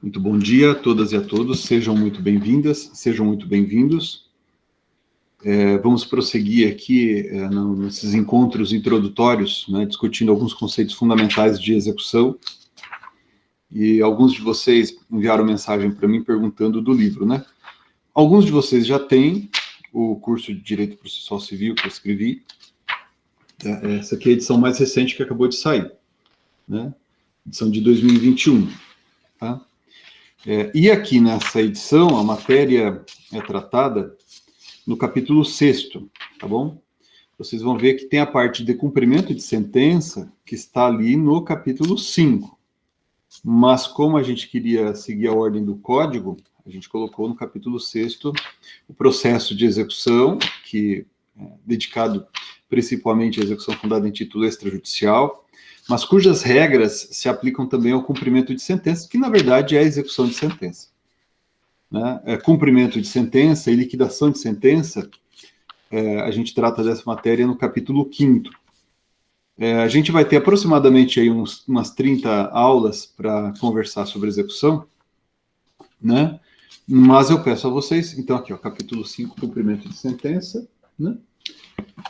Muito bom dia a todas e a todos, sejam muito bem-vindas, sejam muito bem-vindos. Vamos prosseguir aqui nesses encontros introdutórios, né, discutindo alguns conceitos fundamentais de execução. E alguns de vocês enviaram mensagem para mim perguntando do livro, né? Alguns de vocês já têm o curso de Direito Processual Civil que eu escrevi. Essa aqui é a edição mais recente que acabou de sair, né? Edição de 2021, tá? E aqui nessa edição, a matéria é tratada no capítulo 6º, tá bom? Vocês vão ver que tem a parte de cumprimento de sentença, que está ali no capítulo 5. Mas como a gente queria seguir a ordem do código, a gente colocou no capítulo 6º o processo de execução, que é dedicado principalmente à execução fundada em título extrajudicial, mas cujas regras se aplicam também ao cumprimento de sentença, que na verdade é a execução de sentença. Né? Cumprimento de sentença e liquidação de sentença, a gente trata dessa matéria no capítulo 5º. A gente vai ter aproximadamente aí umas 30 aulas para conversar sobre execução, né? Mas eu peço a vocês, então aqui, ó, capítulo 5, cumprimento de sentença, né?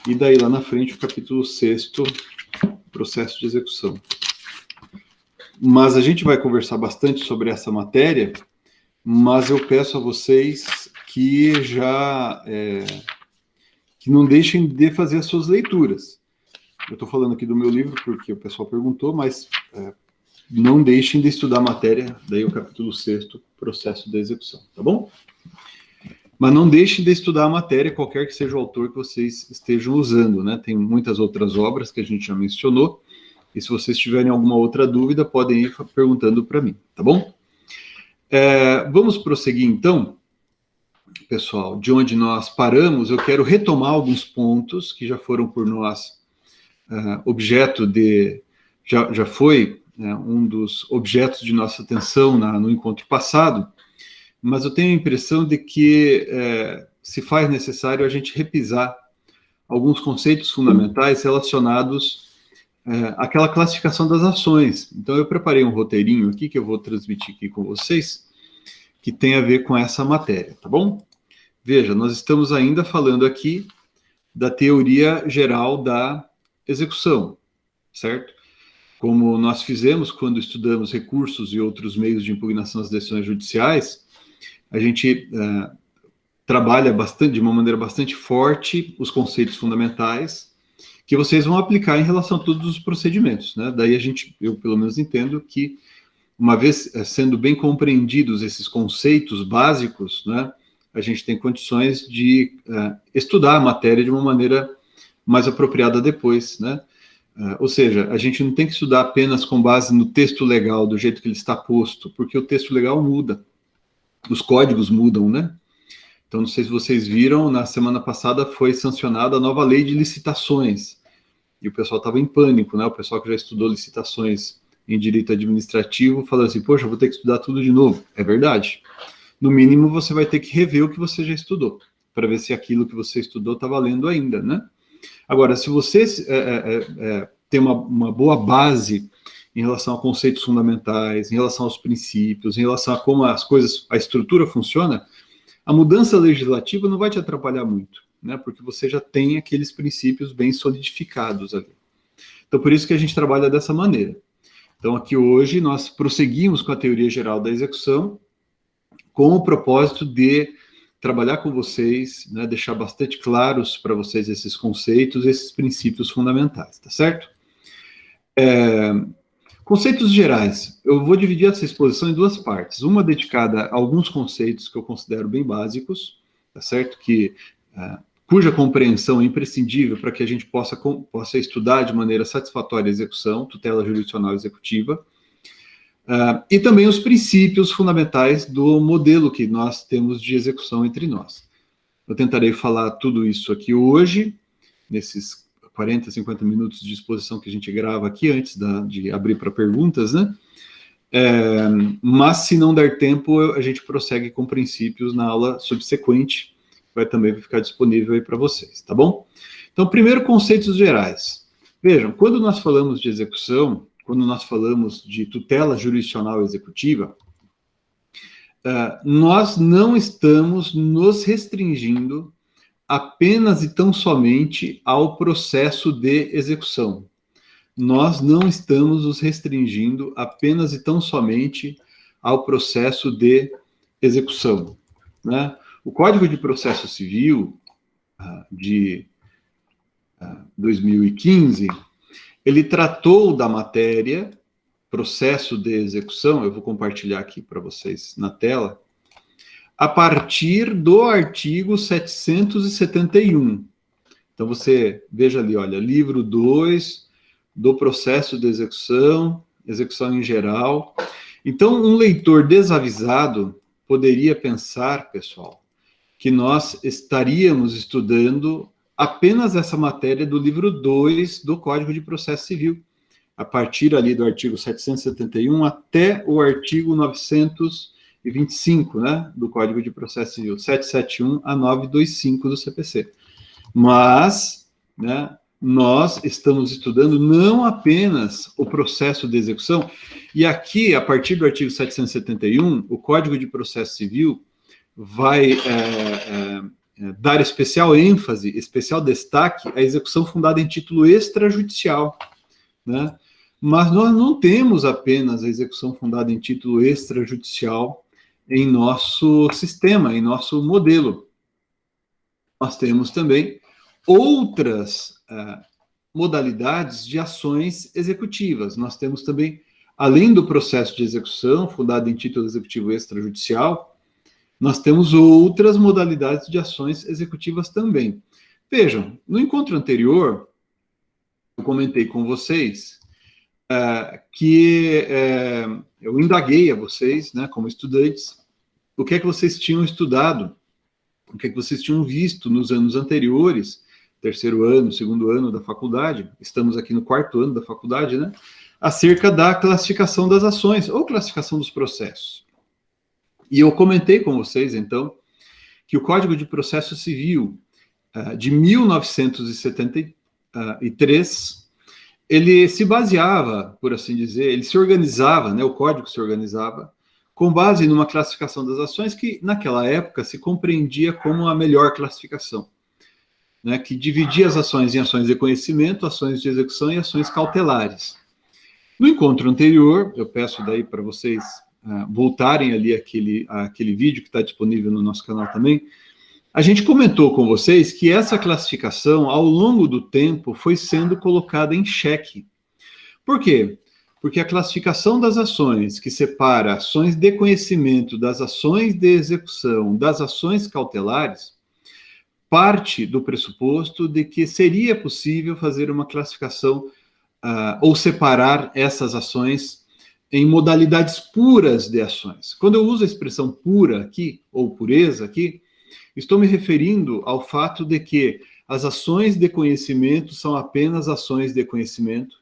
E daí lá na frente o capítulo 6º, processo de execução. Mas a gente vai conversar bastante sobre essa matéria, mas eu peço a vocês que que não deixem de fazer as suas leituras. Eu estou falando aqui do meu livro porque o pessoal perguntou, mas não deixem de estudar a matéria, daí o capítulo 6º, processo de execução, tá bom? Mas não deixem de estudar a matéria, qualquer que seja o autor que vocês estejam usando, né? Tem muitas outras obras que a gente já mencionou, e se vocês tiverem alguma outra dúvida, podem ir perguntando para mim, tá bom? Vamos prosseguir, então, pessoal, de onde nós paramos. Eu quero retomar alguns pontos que já foram por nós objeto de... Já foi um dos objetos de nossa atenção no encontro passado, mas eu tenho a impressão de que se faz necessário a gente repisar alguns conceitos fundamentais relacionados àquela classificação das ações. Então, eu preparei um roteirinho aqui, que eu vou transmitir aqui com vocês, que tem a ver com essa matéria, tá bom? Veja, nós estamos ainda falando aqui da teoria geral da execução, certo? Como nós fizemos quando estudamos recursos e outros meios de impugnação das decisões judiciais, a gente trabalha de uma maneira bastante forte os conceitos fundamentais que vocês vão aplicar em relação a todos os procedimentos, né? Daí eu pelo menos entendo que, uma vez sendo bem compreendidos esses conceitos básicos, né, a gente tem condições de estudar a matéria de uma maneira mais apropriada depois, né? Ou seja, a gente não tem que estudar apenas com base no texto legal, do jeito que ele está posto, porque o texto legal muda. Os códigos mudam, né? Então, não sei se vocês viram, na semana passada foi sancionada a nova lei de licitações. E o pessoal estava em pânico, né? O pessoal que já estudou licitações em direito administrativo falou assim, poxa, vou ter que estudar tudo de novo. É verdade. No mínimo, você vai ter que rever o que você já estudou, para ver se aquilo que você estudou está valendo ainda, né? Agora, se você tem uma boa base em relação a conceitos fundamentais, em relação aos princípios, em relação a como as coisas, a estrutura funciona, a mudança legislativa não vai te atrapalhar muito, né? Porque você já tem aqueles princípios bem solidificados ali. Então, por isso que a gente trabalha dessa maneira. Então, aqui hoje, nós prosseguimos com a teoria geral da execução, com o propósito de trabalhar com vocês, né, deixar bastante claros para vocês esses conceitos, esses princípios fundamentais, tá certo? Conceitos gerais. Eu vou dividir essa exposição em duas partes. Uma dedicada a alguns conceitos que eu considero bem básicos, tá certo? Cuja compreensão é imprescindível para que a gente possa estudar de maneira satisfatória a execução, tutela jurisdicional executiva, e também os princípios fundamentais do modelo que nós temos de execução entre nós. Eu tentarei falar tudo isso aqui hoje, nesses 40, 50 minutos de exposição que a gente grava aqui, antes de abrir para perguntas, né? Mas, se não der tempo, a gente prossegue com princípios na aula subsequente, vai também ficar disponível aí para vocês, tá bom? Então, primeiro, conceitos gerais. Vejam, quando nós falamos de execução, quando nós falamos de tutela jurisdicional executiva, nós não estamos nos restringindo apenas e tão somente ao processo de execução. Nós não estamos nos restringindo apenas e tão somente ao processo de execução, né? O Código de Processo Civil de 2015, ele tratou da matéria processo de execução, eu vou compartilhar aqui para vocês na tela, a partir do artigo 771. Então, você veja ali, olha, livro 2 do processo de execução, execução em geral. Então, um leitor desavisado poderia pensar, pessoal, que nós estaríamos estudando apenas essa matéria do livro 2 do Código de Processo Civil, a partir ali do artigo 771 até o artigo 925, né, do Código de Processo Civil, 771 a 925 do CPC. Mas, né, nós estamos estudando não apenas o processo de execução, e aqui, a partir do artigo 771, o Código de Processo Civil vai dar especial ênfase, especial destaque à execução fundada em título extrajudicial, né? Mas nós não temos apenas a execução fundada em título extrajudicial em nosso sistema, em nosso modelo. Nós temos também outras modalidades de ações executivas. Nós temos também, além do processo de execução fundado em título executivo extrajudicial, nós temos outras modalidades de ações executivas também. Vejam, no encontro anterior, eu comentei com vocês que eu indaguei a vocês, né, como estudantes, o que é que vocês tinham estudado, o que é que vocês tinham visto nos anos anteriores, terceiro ano, segundo ano da faculdade, estamos aqui no quarto ano da faculdade, né, acerca da classificação das ações, ou classificação dos processos. E eu comentei com vocês, então, que o Código de Processo Civil de 1973, ele se baseava, por assim dizer, ele se organizava, né, o código se organizava, com base numa classificação das ações que, naquela época, se compreendia como a melhor classificação, né, que dividia as ações em ações de conhecimento, ações de execução e ações cautelares. No encontro anterior, eu peço daí para vocês voltarem ali aquele vídeo que está disponível no nosso canal também, a gente comentou com vocês que essa classificação, ao longo do tempo, foi sendo colocada em xeque. Por quê? Porque a classificação das ações, que separa ações de conhecimento das ações de execução, das ações cautelares, parte do pressuposto de que seria possível fazer uma classificação ou separar essas ações em modalidades puras de ações. Quando eu uso a expressão pura aqui, ou pureza aqui, estou me referindo ao fato de que as ações de conhecimento são apenas ações de conhecimento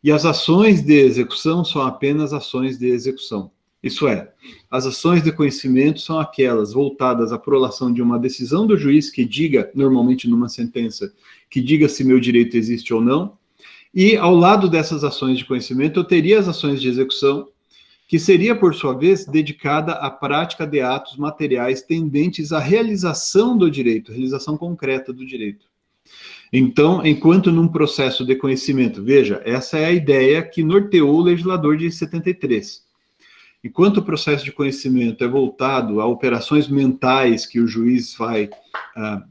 e as ações de execução são apenas ações de execução. Isso é, as ações de conhecimento são aquelas voltadas à prolação de uma decisão do juiz que diga, normalmente numa sentença, que diga se meu direito existe ou não, e ao lado dessas ações de conhecimento eu teria as ações de execução, que seria, por sua vez, dedicada à prática de atos materiais tendentes à realização do direito, realização concreta do direito. Então, enquanto num processo de conhecimento, veja, essa é a ideia que norteou o legislador de 73. Enquanto o processo de conhecimento é voltado a operações mentais que o juiz vai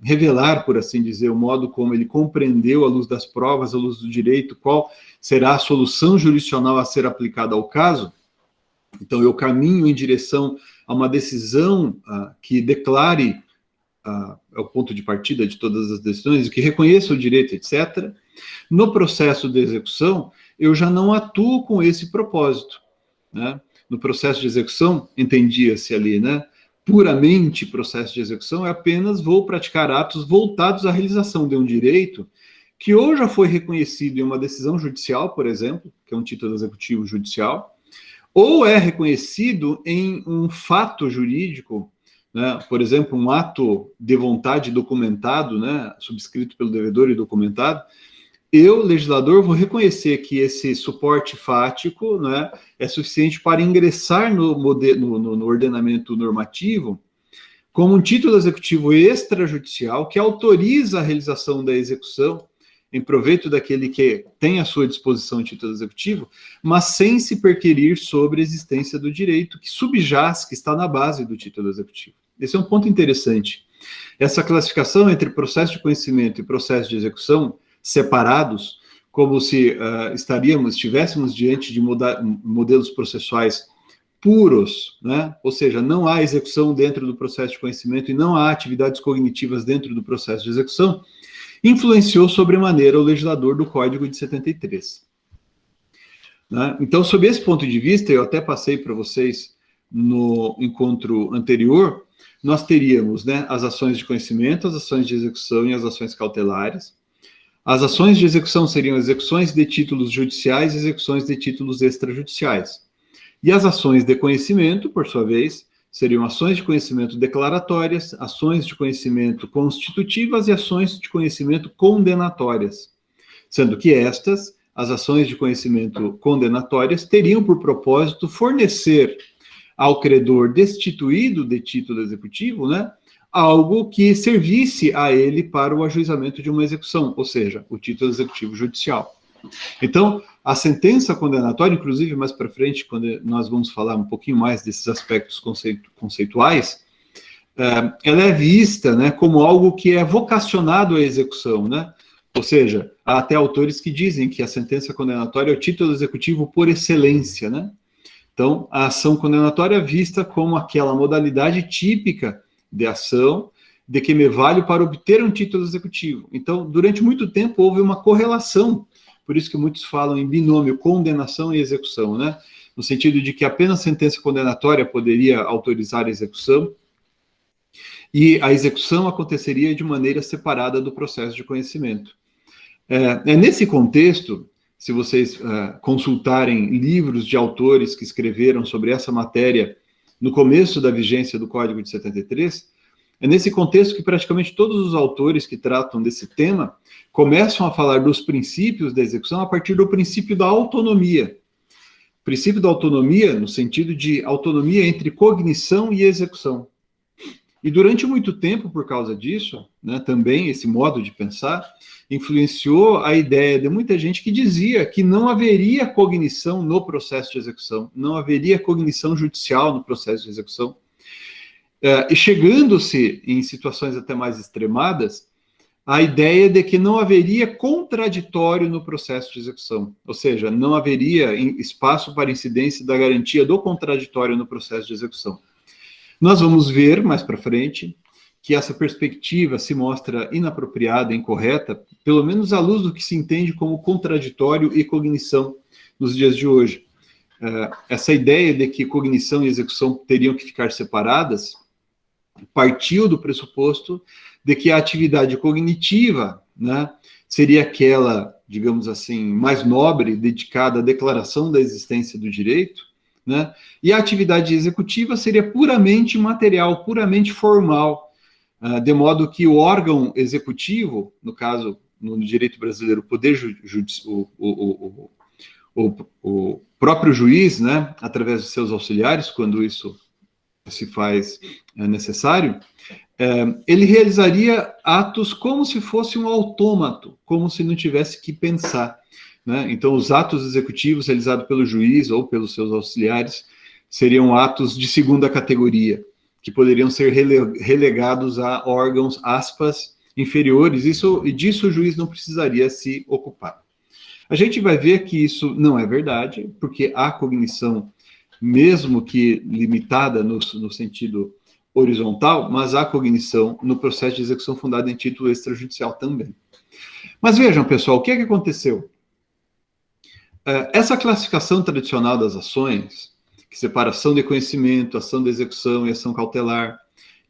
revelar, por assim dizer, o modo como ele compreendeu, à luz das provas, à luz do direito, qual será a solução jurisdicional a ser aplicada ao caso, então eu caminho em direção a uma decisão que declare o ponto de partida de todas as decisões, que reconheça o direito, etc. No processo de execução, eu já não atuo com esse propósito, né? No processo de execução, entendia-se ali, né? Puramente processo de execução é apenas vou praticar atos voltados à realização de um direito que ou já foi reconhecido em uma decisão judicial, por exemplo, que é um título executivo judicial, ou é reconhecido em um fato jurídico, né? Por exemplo, um ato de vontade documentado, né? Subscrito pelo devedor e documentado, eu, legislador, vou reconhecer que esse suporte fático, né, é suficiente para ingressar no ordenamento normativo como um título executivo extrajudicial que autoriza a realização da execução em proveito daquele que tem à sua disposição o título executivo, mas sem se perquirir sobre a existência do direito que subjaz, que está na base do título executivo. Esse é um ponto interessante. Essa classificação entre processo de conhecimento e processo de execução separados, como se estivéssemos diante de modelos processuais puros, né? Ou seja, não há execução dentro do processo de conhecimento e não há atividades cognitivas dentro do processo de execução, influenciou sobremaneira o legislador do Código de 73. Né? Então, sob esse ponto de vista, eu até passei para vocês no encontro anterior, nós teríamos, né, as ações de conhecimento, as ações de execução e as ações cautelares. As ações de execução seriam execuções de títulos judiciais e execuções de títulos extrajudiciais. E as ações de conhecimento, por sua vez, seriam ações de conhecimento declaratórias, ações de conhecimento constitutivas e ações de conhecimento condenatórias. Sendo que estas, as ações de conhecimento condenatórias, teriam por propósito fornecer ao credor destituído de título executivo, né, algo que servisse a ele para o ajuizamento de uma execução, ou seja, o título executivo judicial. Então, a sentença condenatória, inclusive mais para frente, quando nós vamos falar um pouquinho mais desses aspectos conceituais, ela é vista, né, como algo que é vocacionado à execução, né? Ou seja, há até autores que dizem que a sentença condenatória é o título executivo por excelência, né? Então, a ação condenatória é vista como aquela modalidade típica de ação de que me valho para obter um título executivo. Então, durante muito tempo houve uma correlação, por isso que muitos falam em binômio condenação e execução, né? No sentido de que apenas sentença condenatória poderia autorizar a execução e a execução aconteceria de maneira separada do processo de conhecimento. É nesse contexto, se vocês consultarem livros de autores que escreveram sobre essa matéria no começo da vigência do Código de 73, é nesse contexto que praticamente todos os autores que tratam desse tema começam a falar dos princípios da execução a partir do princípio da autonomia. O princípio da autonomia no sentido de autonomia entre cognição e execução. E durante muito tempo, por causa disso, né, também esse modo de pensar influenciou a ideia de muita gente que dizia que não haveria cognição no processo de execução, não haveria cognição judicial no processo de execução. E chegando-se em situações até mais extremadas, a ideia de que não haveria contraditório no processo de execução, ou seja, não haveria espaço para incidência da garantia do contraditório no processo de execução. Nós vamos ver mais para frente que essa perspectiva se mostra inapropriada, incorreta, pelo menos à luz do que se entende como contraditório e cognição nos dias de hoje. Essa ideia de que cognição e execução teriam que ficar separadas partiu do pressuposto de que a atividade cognitiva, né, seria aquela, digamos assim, mais nobre, dedicada à declaração da existência do direito, né, e a atividade executiva seria puramente material, puramente formal, de modo que o órgão executivo, no caso, no direito brasileiro, o poder o próprio juiz, né, através de seus auxiliares, quando isso se faz necessário, ele realizaria atos como se fosse um autômato, como se não tivesse que pensar, né? Então, os atos executivos realizados pelo juiz ou pelos seus auxiliares seriam atos de segunda categoria, que poderiam ser relegados a órgãos, aspas, inferiores, e disso o juiz não precisaria se ocupar. A gente vai ver que isso não é verdade, porque a cognição, mesmo que limitada no sentido horizontal, mas há cognição no processo de execução fundado em título extrajudicial também. Mas vejam, pessoal, o que é que aconteceu? Essa classificação tradicional das ações, que separa ação de conhecimento, ação de execução e ação cautelar,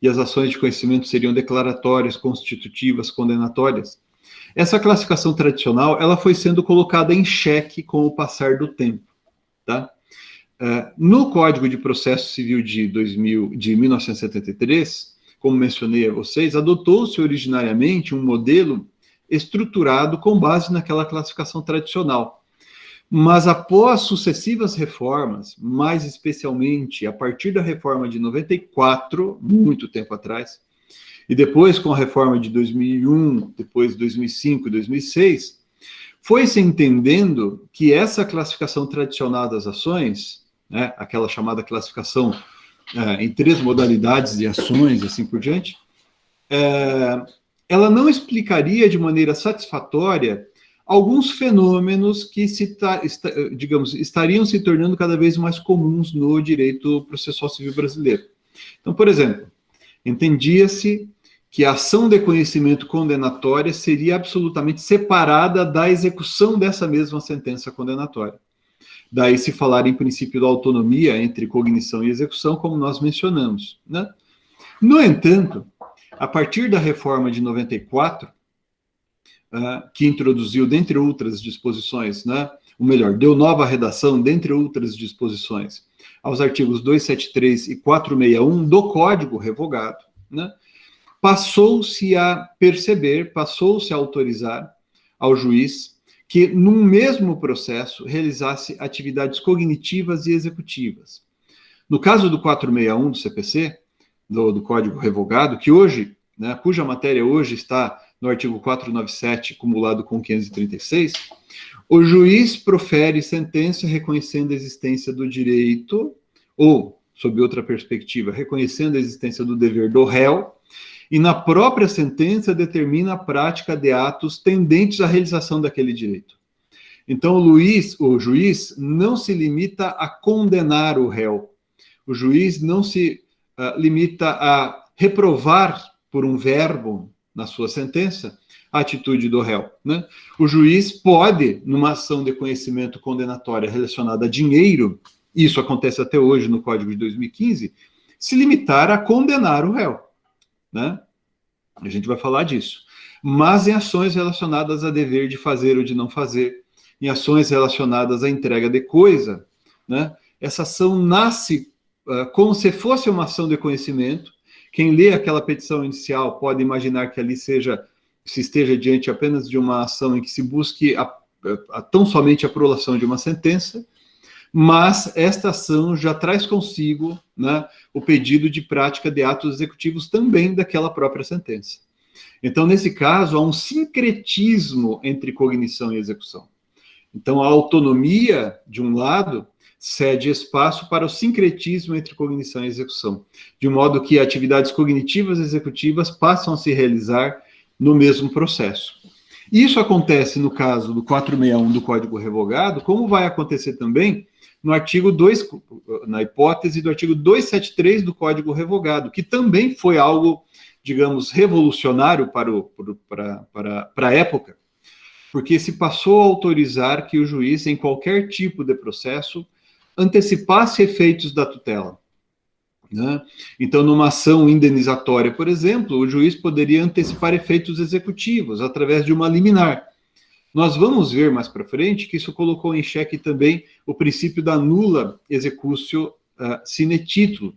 e as ações de conhecimento seriam declaratórias, constitutivas, condenatórias, essa classificação tradicional ela foi sendo colocada em xeque com o passar do tempo, tá? No Código de Processo Civil de 1973, como mencionei a vocês, adotou-se originariamente um modelo estruturado com base naquela classificação tradicional. Mas após sucessivas reformas, mais especialmente a partir da reforma de 94, muito tempo atrás, e depois com a reforma de 2001, depois 2005 e 2006, foi-se entendendo que essa classificação tradicional das ações, né, aquela chamada classificação em 3 modalidades de ações, assim por diante, ela não explicaria de maneira satisfatória alguns fenômenos que, digamos, estariam se tornando cada vez mais comuns no direito processual civil brasileiro. Então, por exemplo, entendia-se que a ação de conhecimento condenatória seria absolutamente separada da execução dessa mesma sentença condenatória. Daí se falar em princípio da autonomia entre cognição e execução, como nós mencionamos, né? No entanto, a partir da reforma de 94, que introduziu, dentre outras disposições, né, ou melhor, deu nova redação, dentre outras disposições, aos artigos 273 e 461 do Código Revogado, né, passou-se a perceber, passou-se a autorizar ao juiz que, num mesmo processo, realizasse atividades cognitivas e executivas. No caso do 461 do CPC, do Código Revogado, que hoje, né, cuja matéria hoje está no artigo 497, cumulado com 536, o juiz profere sentença reconhecendo a existência do direito, ou, sob outra perspectiva, reconhecendo a existência do dever do réu, e na própria sentença determina a prática de atos tendentes à realização daquele direito. Então, o juiz não se limita a condenar o réu. O juiz não se limita a reprovar por um verbo na sua sentença a atitude do réu, né? O juiz pode, numa ação de conhecimento condenatória relacionada a dinheiro, isso acontece até hoje no Código de 2015, se limitar a condenar o réu, né? A gente vai falar disso. Mas em ações relacionadas a dever de fazer ou de não fazer, em ações relacionadas à entrega de coisa, né, essa ação nasce como se fosse uma ação de conhecimento. Quem lê aquela petição inicial pode imaginar que ali se esteja diante apenas de uma ação em que se busque tão somente a prolação de uma sentença, mas esta ação já traz consigo, né, o pedido de prática de atos executivos também daquela própria sentença. Então, nesse caso, há um sincretismo entre cognição e execução. Então, a autonomia, de um lado, cede espaço para o sincretismo entre cognição e execução, de modo que atividades cognitivas e executivas passam a se realizar no mesmo processo. Isso acontece no caso do 461 do Código Revogado, como vai acontecer também no artigo 2, na hipótese do artigo 273 do Código Revogado, que também foi algo, digamos, revolucionário para a época, porque se passou a autorizar que o juiz, em qualquer tipo de processo, antecipasse efeitos da tutela, né? Então, numa ação indenizatória, por exemplo, o juiz poderia antecipar efeitos executivos através de uma liminar. Nós vamos ver mais para frente que isso colocou em xeque também o princípio da nula executio sine titulo.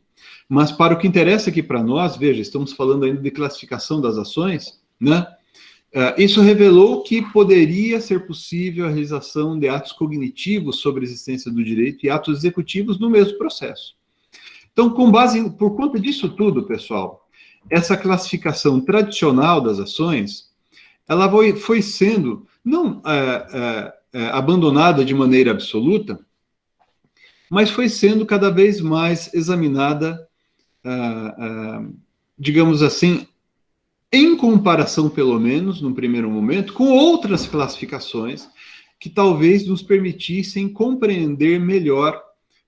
Mas para o que interessa aqui para nós, veja, estamos falando ainda de classificação das ações, né? Isso revelou que poderia ser possível a realização de atos cognitivos sobre a existência do direito e atos executivos no mesmo processo. Então, por conta disso tudo, pessoal, essa classificação tradicional das ações, ela foi sendo, não abandonada de maneira absoluta, mas foi sendo cada vez mais examinada, digamos assim, em comparação, pelo menos, num primeiro momento, com outras classificações que talvez nos permitissem compreender melhor,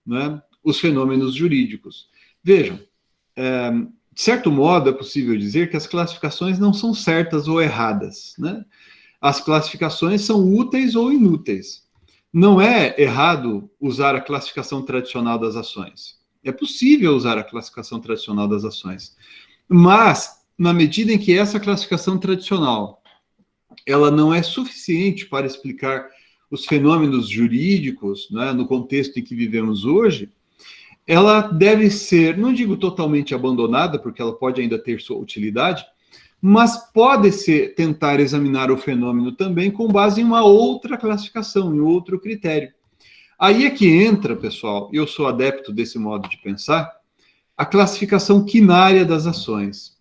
né, os fenômenos jurídicos. Vejam, de certo modo é possível dizer que as classificações não são certas ou erradas, né? As classificações são úteis ou inúteis. Não é errado usar a classificação tradicional das ações. É possível usar a classificação tradicional das ações. Mas, na medida em que essa classificação tradicional ela não é suficiente para explicar os fenômenos jurídicos, né, no contexto em que vivemos hoje, ela deve ser, não digo totalmente abandonada, porque ela pode ainda ter sua utilidade, mas pode-se tentar examinar o fenômeno também com base em uma outra classificação, em outro critério. Aí é que entra, pessoal, eu sou adepto desse modo de pensar, a classificação quinária das ações.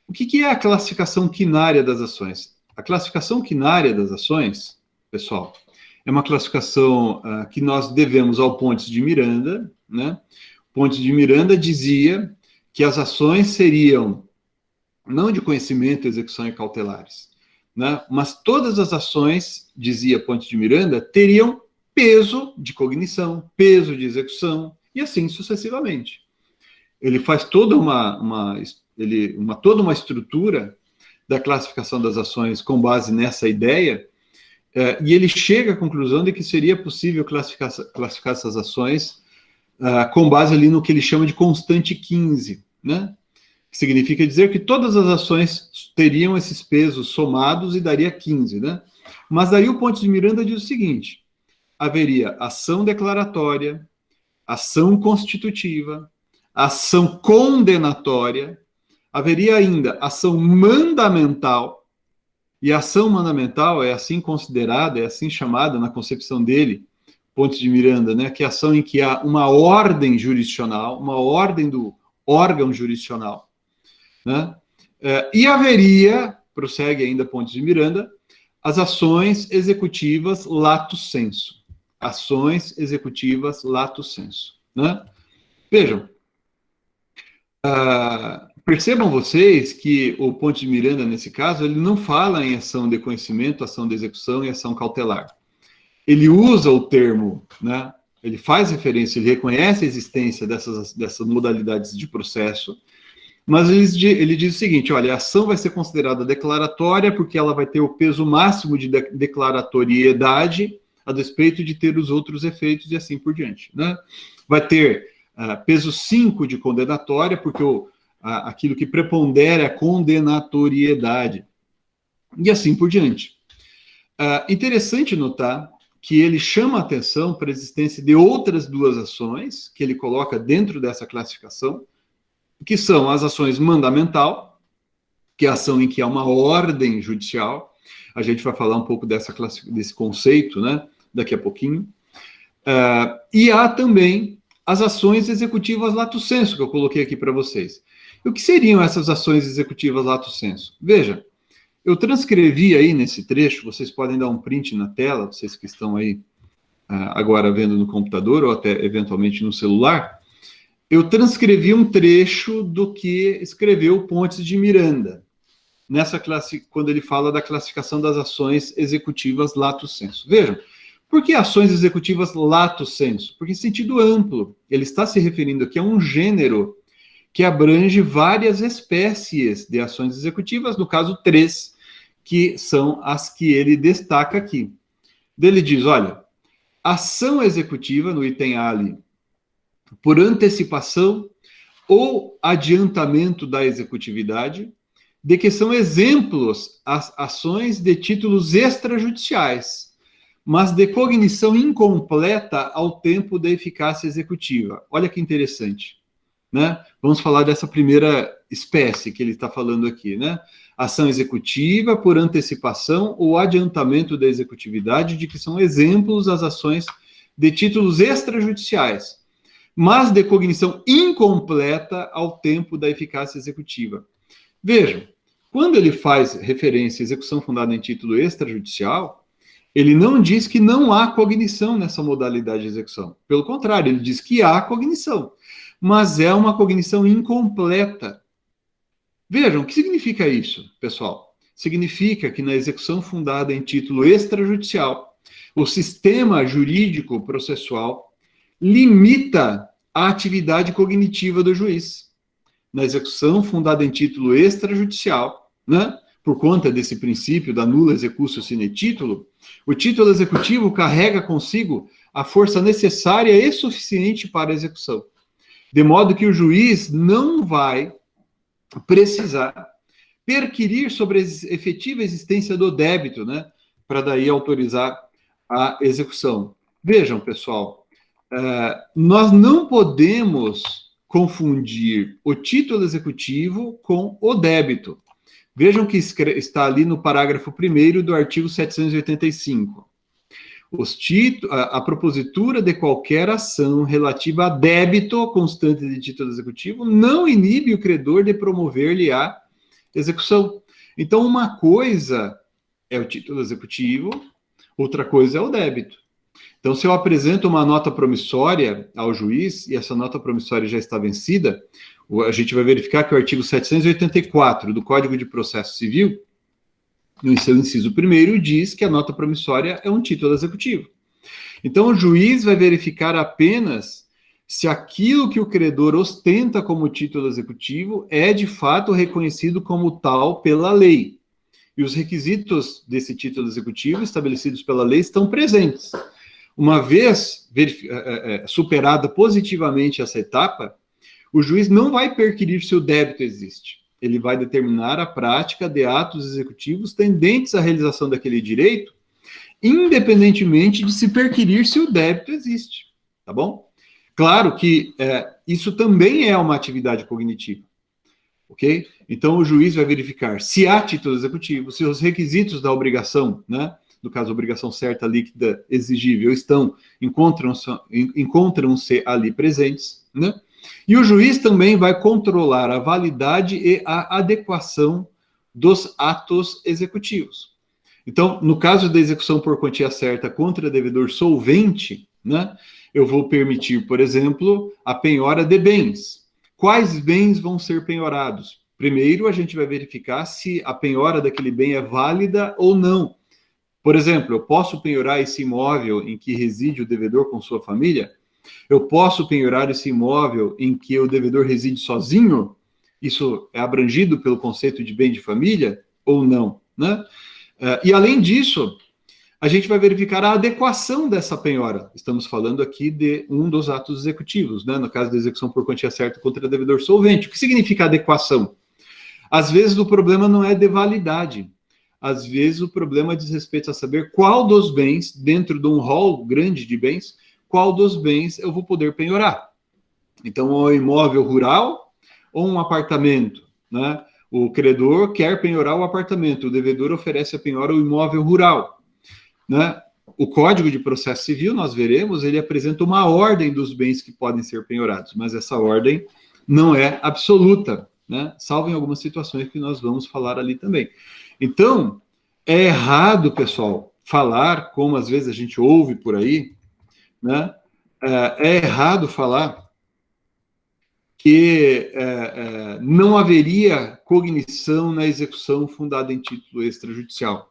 O que é a classificação quinária das ações? A classificação quinária das ações, pessoal, é uma classificação que nós devemos ao Pontes de Miranda, né? Pontes de Miranda dizia que as ações seriam não de conhecimento, execução e cautelares, né? Mas todas as ações, dizia Pontes de Miranda, teriam peso de cognição, peso de execução, e assim sucessivamente. Ele faz toda toda uma estrutura da classificação das ações com base nessa ideia, e ele chega à conclusão de que seria possível classificar essas ações com base ali no que ele chama de constante 15, né? Que significa dizer que todas as ações teriam esses pesos somados e daria 15, né? Mas aí o Pontes de Miranda diz o seguinte: haveria ação declaratória, ação constitutiva, ação condenatória, haveria ainda ação mandamental, e a ação mandamental é assim considerada, é assim chamada na concepção dele, Pontes de Miranda, né, que é a ação em que há uma ordem jurisdicional, uma ordem do órgão jurisdicional, né? E haveria, prossegue ainda Pontes de Miranda, as ações executivas lato sensu. Ações executivas lato sensu, né? Vejam, percebam vocês que o Pontes de Miranda, nesse caso, ele não fala em ação de conhecimento, ação de execução e ação cautelar. Ele usa o termo, né? Ele faz referência, ele reconhece a existência dessas modalidades de processo, mas ele diz o seguinte: olha, a ação vai ser considerada declaratória porque ela vai ter o peso máximo de declaratoriedade a despeito de ter os outros efeitos e assim por diante, né? Vai ter peso 5 de condenatória porque aquilo que prepondera é a condenatoriedade e assim por diante. Interessante notar que ele chama a atenção para a existência de outras duas ações que ele coloca dentro dessa classificação, que são as ações mandamental, que é a ação em que há uma ordem judicial. A gente vai falar um pouco desse conceito, né, daqui a pouquinho. E há também as ações executivas lato sensu, que eu coloquei aqui para vocês. E o que seriam essas ações executivas lato sensu? Veja, eu transcrevi aí nesse trecho, vocês podem dar um print na tela, vocês que estão aí agora vendo no computador ou até eventualmente no celular. Eu transcrevi um trecho do que escreveu Pontes de Miranda, quando ele fala da classificação das ações executivas lato sensu. Vejam, por que ações executivas lato sensu? Porque em sentido amplo, ele está se referindo aqui a um gênero que abrange várias espécies de ações executivas, no caso 3, que são as que ele destaca aqui. Ele diz, olha, ação executiva, no item A ali, por antecipação ou adiantamento da executividade, de que são exemplos as ações de títulos extrajudiciais, mas de cognição incompleta ao tempo da eficácia executiva. Olha que interessante, né? Vamos falar dessa primeira espécie que ele está falando aqui, né? Ação executiva por antecipação ou adiantamento da executividade, de que são exemplos as ações de títulos extrajudiciais, mas de cognição incompleta ao tempo da eficácia executiva. Vejam, quando ele faz referência à execução fundada em título extrajudicial, ele não diz que não há cognição nessa modalidade de execução. Pelo contrário, ele diz que há cognição, mas é uma cognição incompleta. Vejam, o que significa isso, pessoal? Significa que na execução fundada em título extrajudicial, o sistema jurídico processual limita a atividade cognitiva do juiz. Na execução fundada em título extrajudicial, né, por conta desse princípio da nulla executio sine titulo, o título executivo carrega consigo a força necessária e suficiente para a execução, de modo que o juiz não vai precisar perquirir sobre a efetiva existência do débito, né, para daí autorizar a execução. Vejam, pessoal, nós não podemos confundir o título executivo com o débito. Vejam que está ali no parágrafo 1º do artigo 785. A propositura de qualquer ação relativa a débito constante de título executivo não inibe o credor de promover-lhe a execução. Então, uma coisa é o título executivo, outra coisa é o débito. Então, se eu apresento uma nota promissória ao juiz, e essa nota promissória já está vencida, a gente vai verificar que o artigo 784 do Código de Processo Civil, no seu inciso 1º, diz que a nota promissória é um título executivo. Então, o juiz vai verificar apenas se aquilo que o credor ostenta como título executivo é, de fato, reconhecido como tal pela lei. E os requisitos desse título executivo, estabelecidos pela lei, estão presentes. Uma vez superada positivamente essa etapa, o juiz não vai perquirir se o débito existe. Ele vai determinar a prática de atos executivos tendentes à realização daquele direito, independentemente de se perquirir se o débito existe, tá bom? Claro que isso também é uma atividade cognitiva, ok? Então, o juiz vai verificar se há título executivo, se os requisitos da obrigação, né, no caso, a obrigação certa, líquida, exigível, encontram-se ali presentes, né? E o juiz também vai controlar a validade e a adequação dos atos executivos. Então, no caso da execução por quantia certa contra devedor solvente, né, eu vou permitir, por exemplo, a penhora de bens. Quais bens vão ser penhorados? Primeiro, a gente vai verificar se a penhora daquele bem é válida ou não. Por exemplo, eu posso penhorar esse imóvel em que reside o devedor com sua família? Eu posso penhorar esse imóvel em que o devedor reside sozinho? Isso é abrangido pelo conceito de bem de família ou não, né? E além disso, a gente vai verificar a adequação dessa penhora. Estamos falando aqui de um dos atos executivos, né? No caso da execução por quantia certa contra devedor solvente. O que significa adequação? Às vezes o problema não é de validade. Às vezes o problema diz respeito a saber qual dos bens, dentro de um rol grande de bens, qual dos bens eu vou poder penhorar. Então, um imóvel rural ou um apartamento, né? O credor quer penhorar o apartamento, o devedor oferece a penhora ao imóvel rural, né? O Código de Processo Civil, nós veremos, ele apresenta uma ordem dos bens que podem ser penhorados, mas essa ordem não é absoluta, né? Salvo em algumas situações que nós vamos falar ali também. Então, é errado, pessoal, falar, como às vezes a gente ouve por aí, né? É errado falar que não haveria cognição na execução fundada em título extrajudicial.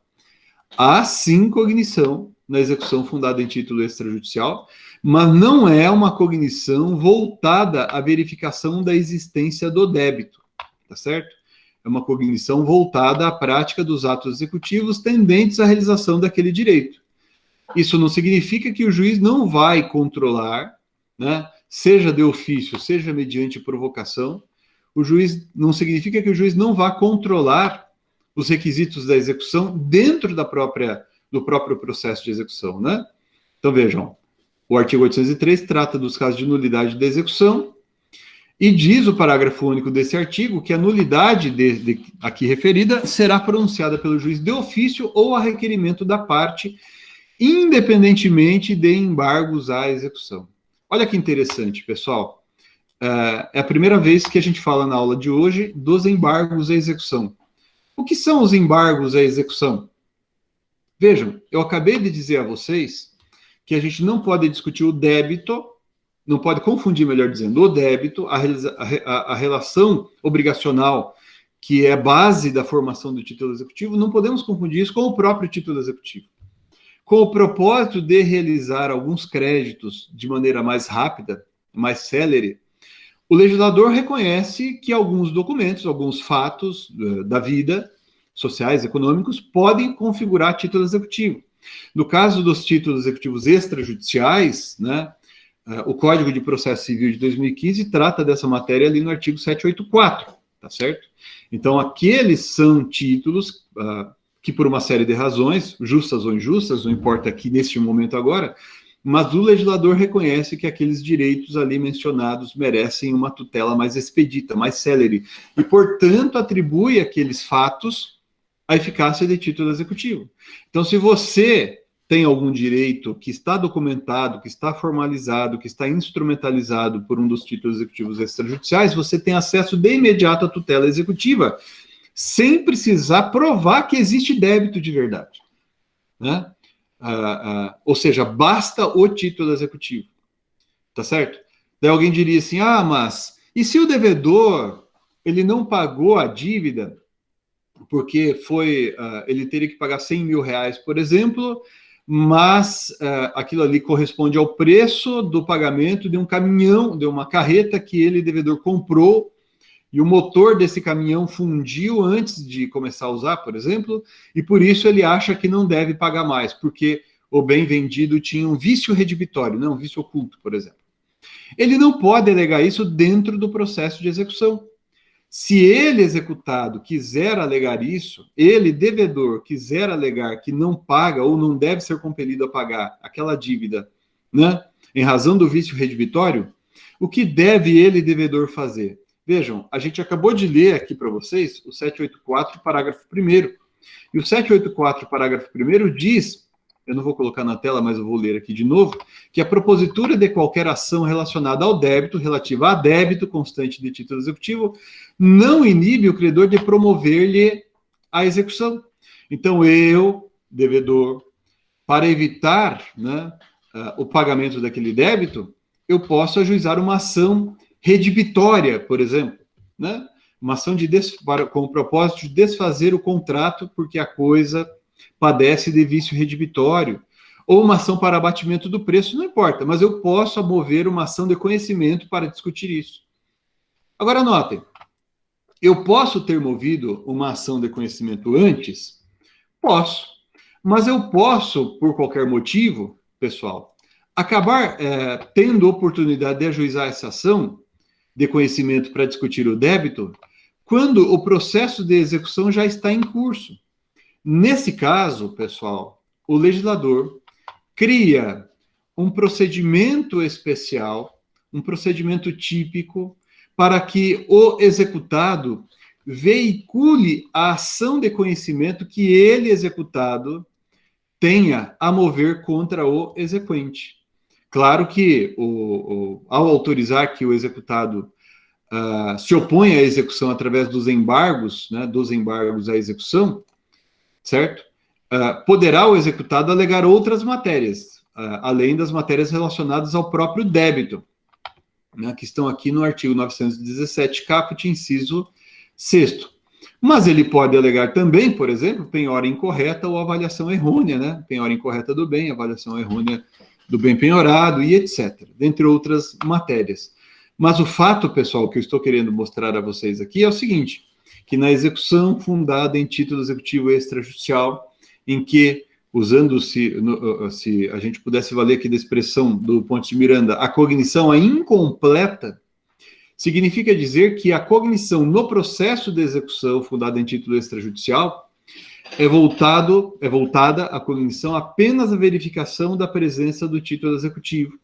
Há sim cognição na execução fundada em título extrajudicial, mas não é uma cognição voltada à verificação da existência do débito, tá certo? É uma cognição voltada à prática dos atos executivos tendentes à realização daquele direito. Isso não significa que o juiz não vai controlar, né, seja de ofício, seja mediante provocação. O juiz não significa que o juiz não vá controlar os requisitos da execução dentro do próprio processo de execução, né? Então vejam, o artigo 803 trata dos casos de nulidade da execução e diz o parágrafo único desse artigo que a nulidade aqui referida será pronunciada pelo juiz de ofício ou a requerimento da parte, independentemente de embargos à execução. Olha que interessante, pessoal. É a primeira vez que a gente fala na aula de hoje dos embargos à execução. O que são os embargos à execução? Vejam, eu acabei de dizer a vocês que a gente não pode discutir o débito, não pode confundir, melhor dizendo, o débito, a relação obrigacional, que é a base da formação do título executivo, não podemos confundir isso com o próprio título executivo. Com o propósito de realizar alguns créditos de maneira mais rápida, mais célere, o legislador reconhece que alguns documentos, alguns fatos da vida, sociais, econômicos, podem configurar título executivo. No caso dos títulos executivos extrajudiciais, né, o Código de Processo Civil de 2015 trata dessa matéria ali no artigo 784, tá certo? Então, aqueles são títulos que por uma série de razões, justas ou injustas, não importa aqui neste momento agora, mas o legislador reconhece que aqueles direitos ali mencionados merecem uma tutela mais expedita, mais célere, e, portanto, atribui àqueles fatos a eficácia de título executivo. Então, se você tem algum direito que está documentado, que está formalizado, que está instrumentalizado por um dos títulos executivos extrajudiciais, você tem acesso de imediato à tutela executiva, sem precisar provar que existe débito de verdade, né? Ou seja, basta o título executivo, tá certo? Daí alguém diria assim, mas e se o devedor ele não pagou a dívida porque ele teria que pagar 100 mil reais, por exemplo, mas aquilo ali corresponde ao preço do pagamento de um caminhão, de uma carreta que ele, devedor, comprou, e o motor desse caminhão fundiu antes de começar a usar, por exemplo, e por isso ele acha que não deve pagar mais, porque o bem vendido tinha um vício redibitório, não um vício oculto, por exemplo. Ele não pode alegar isso dentro do processo de execução. Se ele, executado, quiser alegar isso, ele, devedor, quiser alegar que não paga ou não deve ser compelido a pagar aquela dívida, né, em razão do vício redibitório, o que deve ele, devedor, fazer? Vejam, a gente acabou de ler aqui para vocês o 784, parágrafo 1º. E o 784, parágrafo 1º diz, eu não vou colocar na tela, mas eu vou ler aqui de novo, que a propositura de qualquer ação relacionada ao débito, relativa a débito constante de título executivo, não inibe o credor de promover-lhe a execução. Então, eu, devedor, para evitar, né, o pagamento daquele débito, eu posso ajuizar uma ação redibitória, por exemplo, né? Uma ação com o propósito de desfazer o contrato porque a coisa padece de vício redibitório, ou uma ação para abatimento do preço, não importa, mas eu posso mover uma ação de conhecimento para discutir isso. Agora, notem, eu posso ter movido uma ação de conhecimento antes? Posso, mas eu posso, por qualquer motivo, pessoal, acabar tendo oportunidade de ajuizar essa ação de conhecimento para discutir o débito, quando o processo de execução já está em curso. Nesse caso, pessoal, o legislador cria um procedimento especial, um procedimento típico, para que o executado veicule a ação de conhecimento que ele, executado, tenha a mover contra o exequente. Claro que, ao autorizar que o executado se opõe à execução através dos embargos, né, dos embargos à execução, certo? Poderá o executado alegar outras matérias, além das matérias relacionadas ao próprio débito, né, que estão aqui no artigo 917, caput, inciso 6º. Mas ele pode alegar também, por exemplo, penhora incorreta ou avaliação errônea, né? Penhora incorreta do bem, avaliação errônea do bem penhorado e etc., dentre outras matérias. Mas o fato, pessoal, que eu estou querendo mostrar a vocês aqui é o seguinte, que na execução fundada em título executivo extrajudicial, em que, usando-se, se a gente pudesse valer aqui da expressão do Pontes de Miranda, a cognição é incompleta, significa dizer que a cognição no processo de execução fundada em título extrajudicial é voltada a cognição apenas à verificação da presença do título executivo,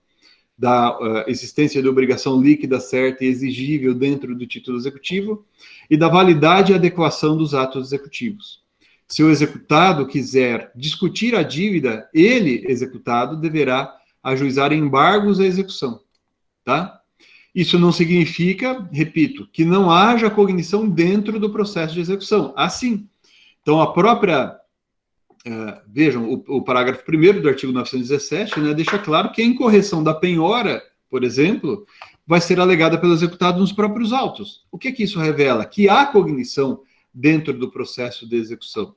da existência de obrigação líquida, certa e exigível dentro do título executivo e da validade e adequação dos atos executivos. Se o executado quiser discutir a dívida, ele, executado, deverá ajuizar embargos à execução, tá? Isso não significa, repito, que não haja cognição dentro do processo de execução. Assim, então a própria... vejam, o parágrafo 1º do artigo 917, né, deixa claro que a incorreção da penhora, por exemplo, vai ser alegada pelo executado nos próprios autos. O que isso revela? Que há cognição dentro do processo de execução.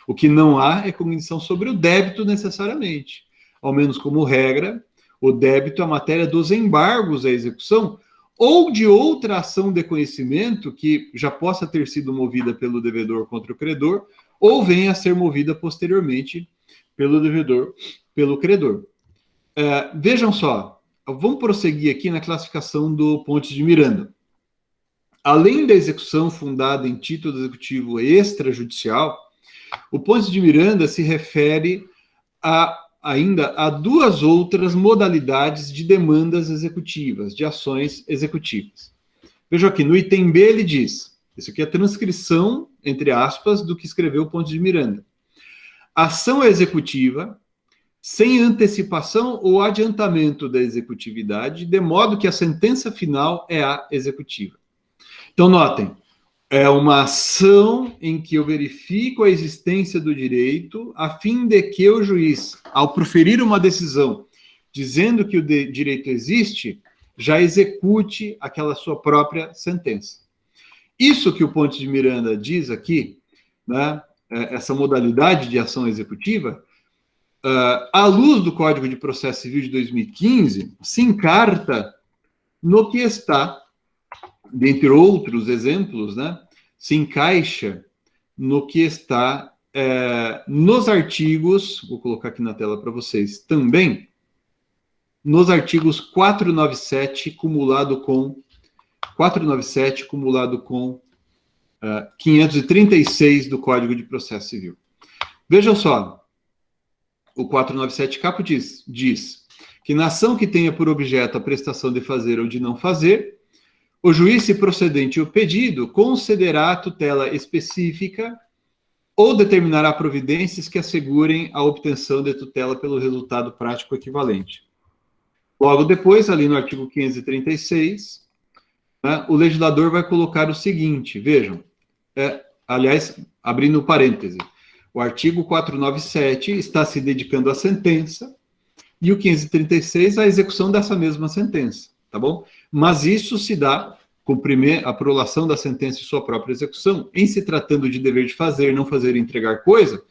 O que não há é cognição sobre o débito necessariamente. Ao menos como regra, o débito é a matéria dos embargos à execução ou de outra ação de conhecimento que já possa ter sido movida pelo devedor contra o credor ou venha a ser movida posteriormente pelo devedor, pelo credor. Vejam só, vamos prosseguir aqui na classificação do Pontes de Miranda. Além da execução fundada em título executivo extrajudicial, o Pontes de Miranda se refere à ainda há duas outras modalidades de demandas executivas, de ações executivas. Veja aqui, no item B ele diz, isso aqui é a transcrição, entre aspas, do que escreveu Pontes de Miranda. Ação executiva sem antecipação ou adiantamento da executividade, de modo que a sentença final é a executiva. Então, notem, é uma ação em que eu verifico a existência do direito, a fim de que o juiz, ao proferir uma decisão dizendo que o direito existe, já execute aquela sua própria sentença. Isso que o Pontes de Miranda diz aqui, né, essa modalidade de ação executiva, à luz do Código de Processo Civil de 2015, se encarta no que está, dentre outros exemplos, né, se encaixa no que está nos artigos, vou colocar aqui na tela para vocês também, nos artigos 497 cumulado com 536 do Código de Processo Civil. Vejam só, o 497 capo diz que na ação que tenha por objeto a prestação de fazer ou de não fazer, o juiz, se procedente o pedido, concederá a tutela específica ou determinará providências que assegurem a obtenção de tutela pelo resultado prático equivalente. Logo depois, ali no artigo 536, né, o legislador vai colocar o seguinte, vejam, aliás, abrindo parêntese, o artigo 497 está se dedicando à sentença e o 536 à execução dessa mesma sentença, tá bom? Mas isso se dá com a prolação da sentença e sua própria execução. Em se tratando de dever de fazer, não fazer e entregar coisa,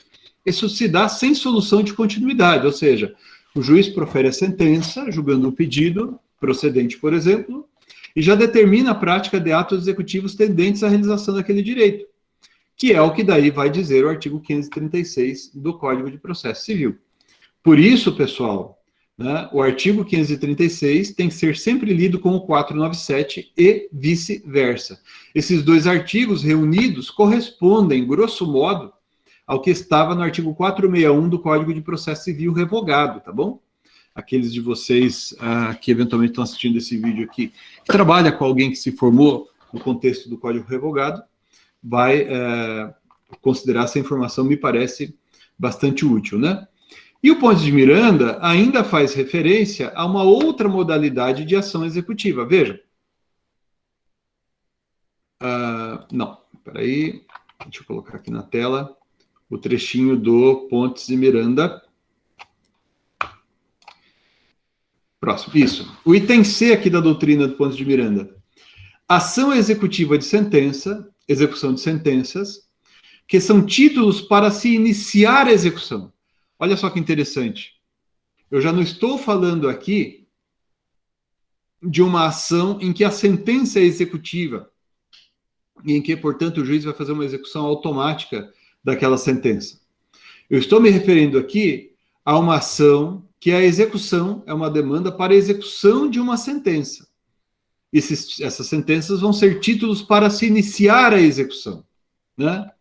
isso se dá sem solução de continuidade, ou seja, o juiz profere a sentença, julgando o pedido procedente, por exemplo, e já determina a prática de atos executivos tendentes à realização daquele direito, que é o que daí vai dizer o artigo 536 do Código de Processo Civil. Por isso, pessoal, né, o artigo 536 tem que ser sempre lido com o 497 e vice-versa. Esses dois artigos reunidos correspondem, grosso modo, ao que estava no artigo 461 do Código de Processo Civil revogado, tá bom? Aqueles de vocês que eventualmente estão assistindo esse vídeo aqui, que trabalha com alguém que se formou no contexto do Código revogado, vai considerar essa informação, me parece bastante útil, né? E o Pontes de Miranda ainda faz referência a uma outra modalidade de ação executiva. Veja. Não, peraí. Deixa eu colocar aqui na tela o trechinho do Pontes de Miranda. Próximo, isso. O item C aqui da doutrina do Pontes de Miranda. Ação executiva de sentença, execução de sentenças, que são títulos para se iniciar a execução. Olha só que interessante. Eu já não estou falando aqui de uma ação em que a sentença é executiva e em que, portanto, o juiz vai fazer uma execução automática daquela sentença. Eu estou me referindo aqui a uma ação que a execução é uma demanda para a execução de uma sentença. Essas sentenças vão ser títulos para se iniciar a execução, né?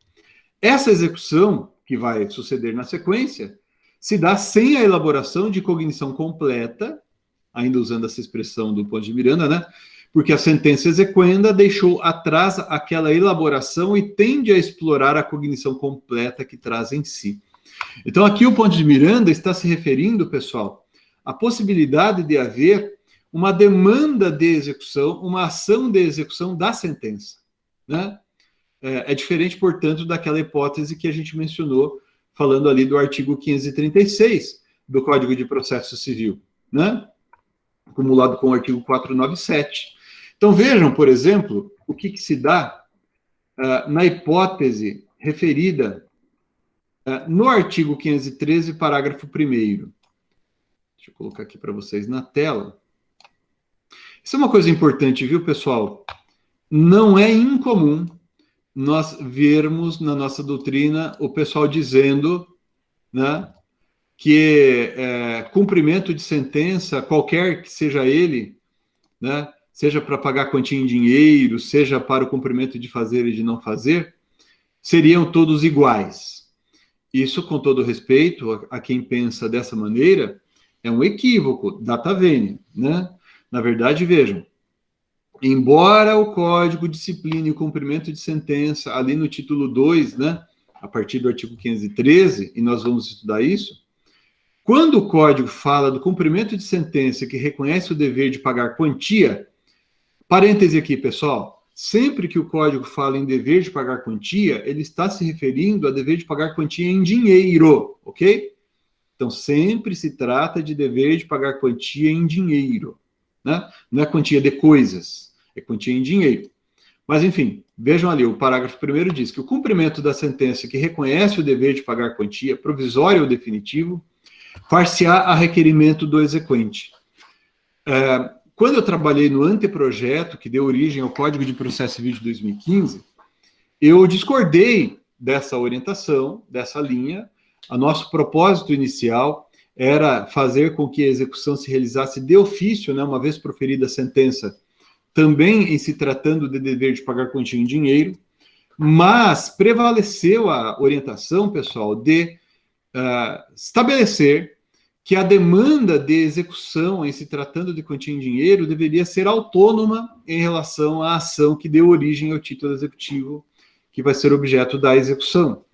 Essa execução, que vai suceder na sequência, se dá sem a elaboração de cognição completa, ainda usando essa expressão do Pontes de Miranda, né? Porque a sentença exequenda deixou atrás aquela elaboração e tende a explorar a cognição completa que traz em si. Então, aqui o Pontes de Miranda está se referindo, pessoal, à possibilidade de haver uma demanda de execução, uma ação de execução da sentença, né? É diferente, portanto, daquela hipótese que a gente mencionou, falando ali do artigo 536 do Código de Processo Civil, né? Acumulado com o artigo 497. Então, vejam, por exemplo, o que se dá na hipótese referida no artigo 513, parágrafo 1º. Deixa eu colocar aqui para vocês na tela. Isso é uma coisa importante, viu, pessoal? Não é incomum nós vermos na nossa doutrina o pessoal dizendo, né, que cumprimento de sentença, qualquer que seja ele, né, seja para pagar quantia em dinheiro, seja para o cumprimento de fazer e de não fazer, seriam todos iguais. Isso, com todo respeito a quem pensa dessa maneira, é um equívoco, data vênia, né? Na verdade, vejam, embora o Código discipline o cumprimento de sentença, ali no título 2, né, a partir do artigo 513, e nós vamos estudar isso, quando o Código fala do cumprimento de sentença que reconhece o dever de pagar quantia, parêntese aqui, pessoal, sempre que o Código fala em dever de pagar quantia, ele está se referindo a dever de pagar quantia em dinheiro, ok? Então, sempre se trata de dever de pagar quantia em dinheiro, né? Não é quantia de coisas, é quantia em dinheiro. Mas, enfim, vejam ali, o parágrafo 1º diz que o cumprimento da sentença que reconhece o dever de pagar quantia, provisório ou definitivo, far-se-á a requerimento do exequente. Quando eu trabalhei no anteprojeto, que deu origem ao Código de Processo Civil de 2015, eu discordei dessa orientação, dessa linha. O nosso propósito inicial era fazer com que a execução se realizasse de ofício, né, uma vez proferida a sentença, também em se tratando de dever de pagar quantia em dinheiro, mas prevaleceu a orientação, pessoal, de estabelecer que a demanda de execução, em se tratando de quantia em dinheiro, deveria ser autônoma em relação à ação que deu origem ao título executivo, que vai ser objeto da execução.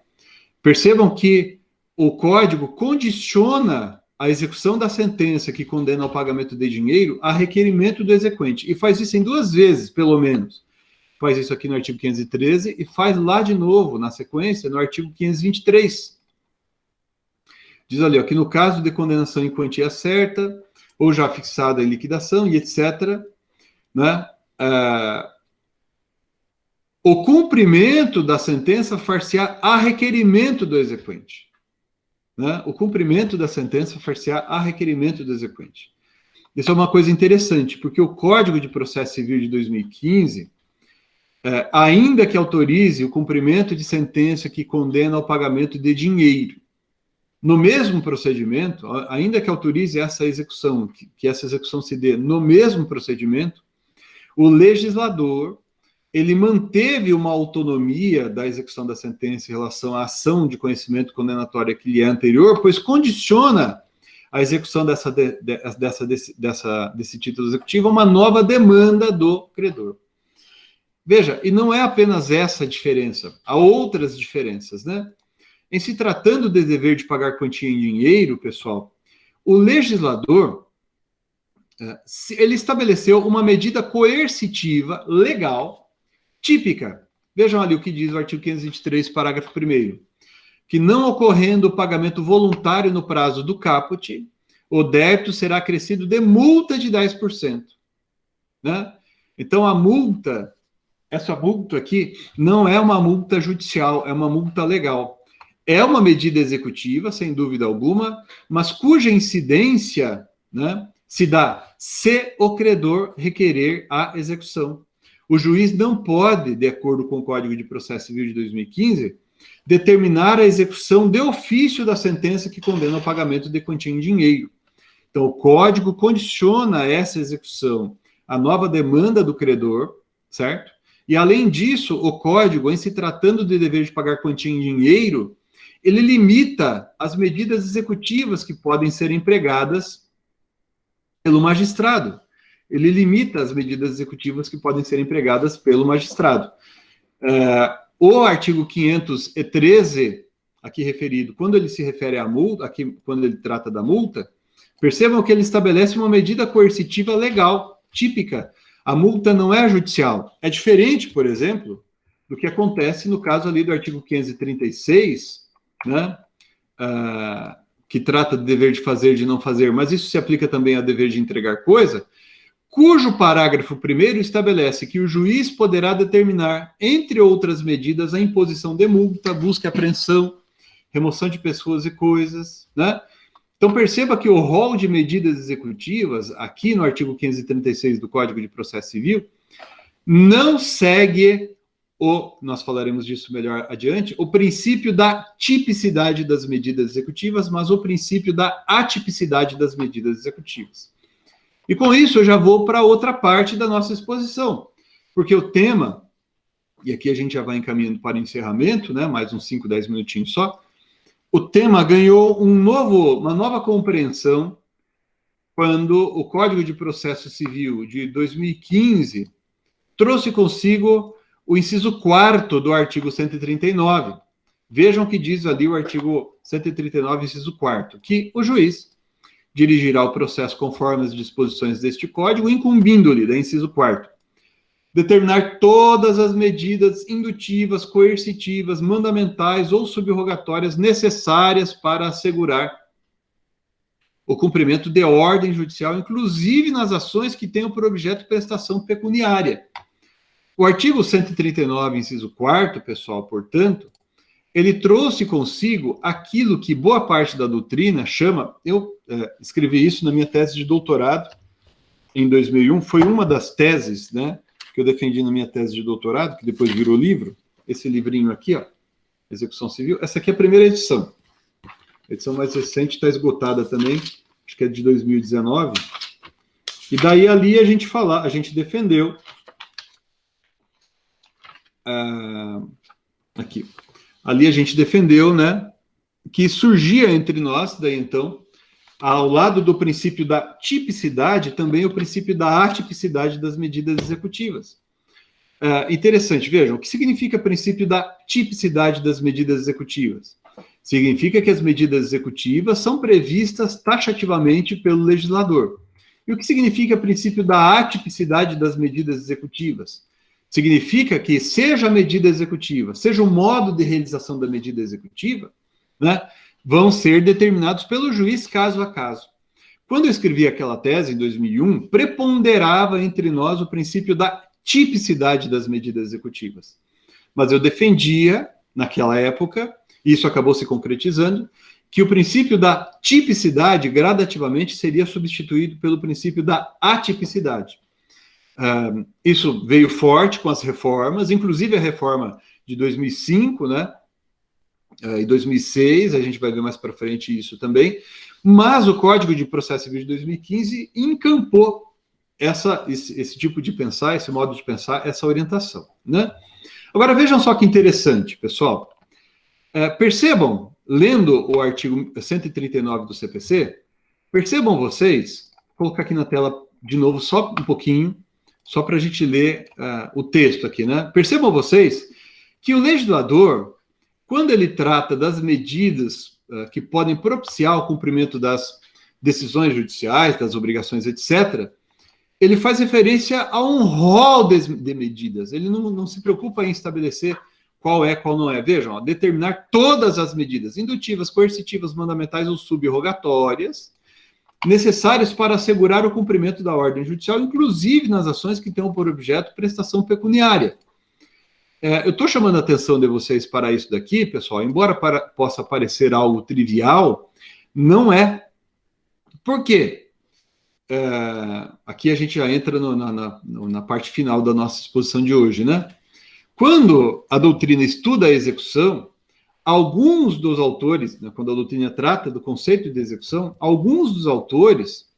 Percebam que o Código condiciona a execução da sentença que condena ao pagamento de dinheiro a requerimento do exequente, e faz isso em 2 vezes, pelo menos. Faz isso aqui no artigo 513 e faz lá de novo, na sequência, no artigo 523. Diz ali, ó, que no caso de condenação em quantia certa, ou já fixada em liquidação, e etc., né, o cumprimento da sentença far-se-á a requerimento do exequente. Né? O cumprimento da sentença far-se-á a requerimento do exequente. Isso é uma coisa interessante, porque o Código de Processo Civil de 2015, ainda que autorize o cumprimento de sentença que condena ao pagamento de dinheiro, no mesmo procedimento, ainda que autorize essa execução, que essa execução se dê no mesmo procedimento, o legislador, ele manteve uma autonomia da execução da sentença em relação à ação de conhecimento condenatória que lhe é anterior, pois condiciona a execução desse título executivo a uma nova demanda do credor. Veja, e não é apenas essa diferença, há outras diferenças, né? Em se tratando de dever de pagar quantia em dinheiro, pessoal, o legislador, ele estabeleceu uma medida coercitiva, legal, típica. Vejam ali o que diz o artigo 523, parágrafo 1º. Que não ocorrendo o pagamento voluntário no prazo do caput, o débito será acrescido de multa de 10%. Né? Então, a multa, essa multa aqui, não é uma multa judicial, é uma multa legal. É uma medida executiva, sem dúvida alguma, mas cuja incidência, né, se dá se o credor requerer a execução. O juiz não pode, de acordo com o Código de Processo Civil de 2015, determinar a execução de ofício da sentença que condena o pagamento de quantia em dinheiro. Então, o Código condiciona essa execução à nova demanda do credor, certo? E, além disso, o Código, em se tratando de dever de pagar quantia em dinheiro, ele limita as medidas executivas que podem ser empregadas pelo magistrado. Ele limita as medidas executivas que podem ser empregadas pelo magistrado. O artigo 513, aqui referido, quando ele se refere à multa, aqui, quando ele trata da multa, percebam que ele estabelece uma medida coercitiva legal, típica. A multa não é judicial. É diferente, por exemplo, do que acontece no caso ali do artigo 536, né, que trata de dever de fazer, de não fazer, mas isso se aplica também a dever de entregar coisa, cujo parágrafo 1º estabelece que o juiz poderá determinar, entre outras medidas, a imposição de multa, busca e apreensão, remoção de pessoas e coisas, né? Então, perceba que o rol de medidas executivas, aqui no artigo 536 do Código de Processo Civil, não segue nós falaremos disso melhor adiante, o princípio da tipicidade das medidas executivas, mas o princípio da atipicidade das medidas executivas. E com isso eu já vou para outra parte da nossa exposição, porque o tema, e aqui a gente já vai encaminhando para o encerramento, né, mais uns 5, 10 minutinhos só, o tema ganhou uma nova compreensão quando o Código de Processo Civil de 2015 trouxe consigo o inciso 4º do artigo 139. Vejam o que diz ali o artigo 139, inciso 4º, que o juiz dirigirá o processo conforme as disposições deste Código, incumbindo-lhe, da inciso 4º, determinar todas as medidas indutivas, coercitivas, mandamentais ou subrogatórias necessárias para assegurar o cumprimento de ordem judicial, inclusive nas ações que tenham por objeto prestação pecuniária. O artigo 139, inciso 4º, pessoal, portanto, ele trouxe consigo aquilo que boa parte da doutrina chama, eu escrevi isso na minha tese de doutorado em 2001, foi uma das teses, né, que eu defendi na minha tese de doutorado, que depois virou livro, esse livrinho aqui, ó, Execução Civil, essa aqui é a primeira edição. A edição mais recente está esgotada também, acho que é de 2019, e daí ali a gente defendeu, aqui, ali a gente defendeu, né, que surgia entre nós, daí então, ao lado do princípio da tipicidade, também o princípio da atipicidade das medidas executivas. Interessante, vejam, o que significa o princípio da tipicidade das medidas executivas? Significa que as medidas executivas são previstas taxativamente pelo legislador. E o que significa o princípio da atipicidade das medidas executivas? Significa que, seja a medida executiva, seja o modo de realização da medida executiva, né, vão ser determinados pelo juiz caso a caso. Quando eu escrevi aquela tese, em 2001, preponderava entre nós o princípio da tipicidade das medidas executivas. Mas eu defendia, naquela época, e isso acabou se concretizando, que o princípio da tipicidade, gradativamente, seria substituído pelo princípio da atipicidade. Isso veio forte com as reformas, inclusive a reforma de 2005, né? E 2006, a gente vai ver mais para frente isso também, mas o Código de Processo Civil de 2015 encampou esse tipo de pensar, esse modo de pensar, essa orientação, né? Agora, vejam só que interessante, pessoal. Percebam, lendo o artigo 139 do CPC, percebam vocês, vou colocar aqui na tela de novo só um pouquinho, só para a gente ler o texto aqui, né? Percebam vocês que o legislador, quando ele trata das medidas que podem propiciar o cumprimento das decisões judiciais, das obrigações, etc., ele faz referência a um rol de medidas. Ele não se preocupa em estabelecer qual é, qual não é. Vejam, ó, determinar todas as medidas indutivas, coercitivas, mandamentais ou subrogatórias necessárias para assegurar o cumprimento da ordem judicial, inclusive nas ações que tenham por objeto prestação pecuniária. Eu estou chamando a atenção de vocês para isso daqui, pessoal, embora possa parecer algo trivial, não é. Por quê? Aqui a gente já entra na parte final da nossa exposição de hoje, né? Quando a doutrina estuda a execução, alguns dos autores, né, quando a doutrina trata do conceito de execução, alguns dos autores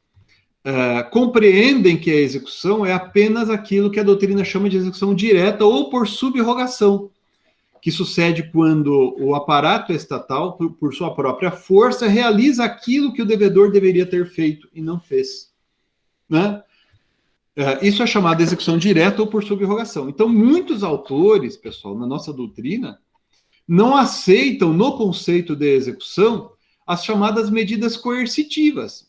compreendem que a execução é apenas aquilo que a doutrina chama de execução direta ou por subrogação, que sucede quando o aparato estatal, por sua própria força, realiza aquilo que o devedor deveria ter feito e não fez, né? Isso é chamado de execução direta ou por subrogação. Então, muitos autores, pessoal, na nossa doutrina, não aceitam no conceito de execução as chamadas medidas coercitivas,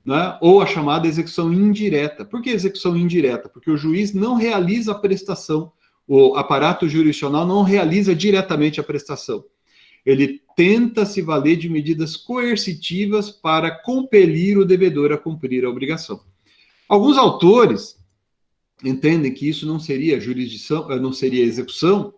né? Ou a chamada execução indireta. Por que execução indireta? Porque o juiz não realiza a prestação, o aparato jurisdicional não realiza diretamente a prestação. Ele tenta se valer de medidas coercitivas para compelir o devedor a cumprir a obrigação. Alguns autores entendem que isso não seria jurisdição, não seria execução.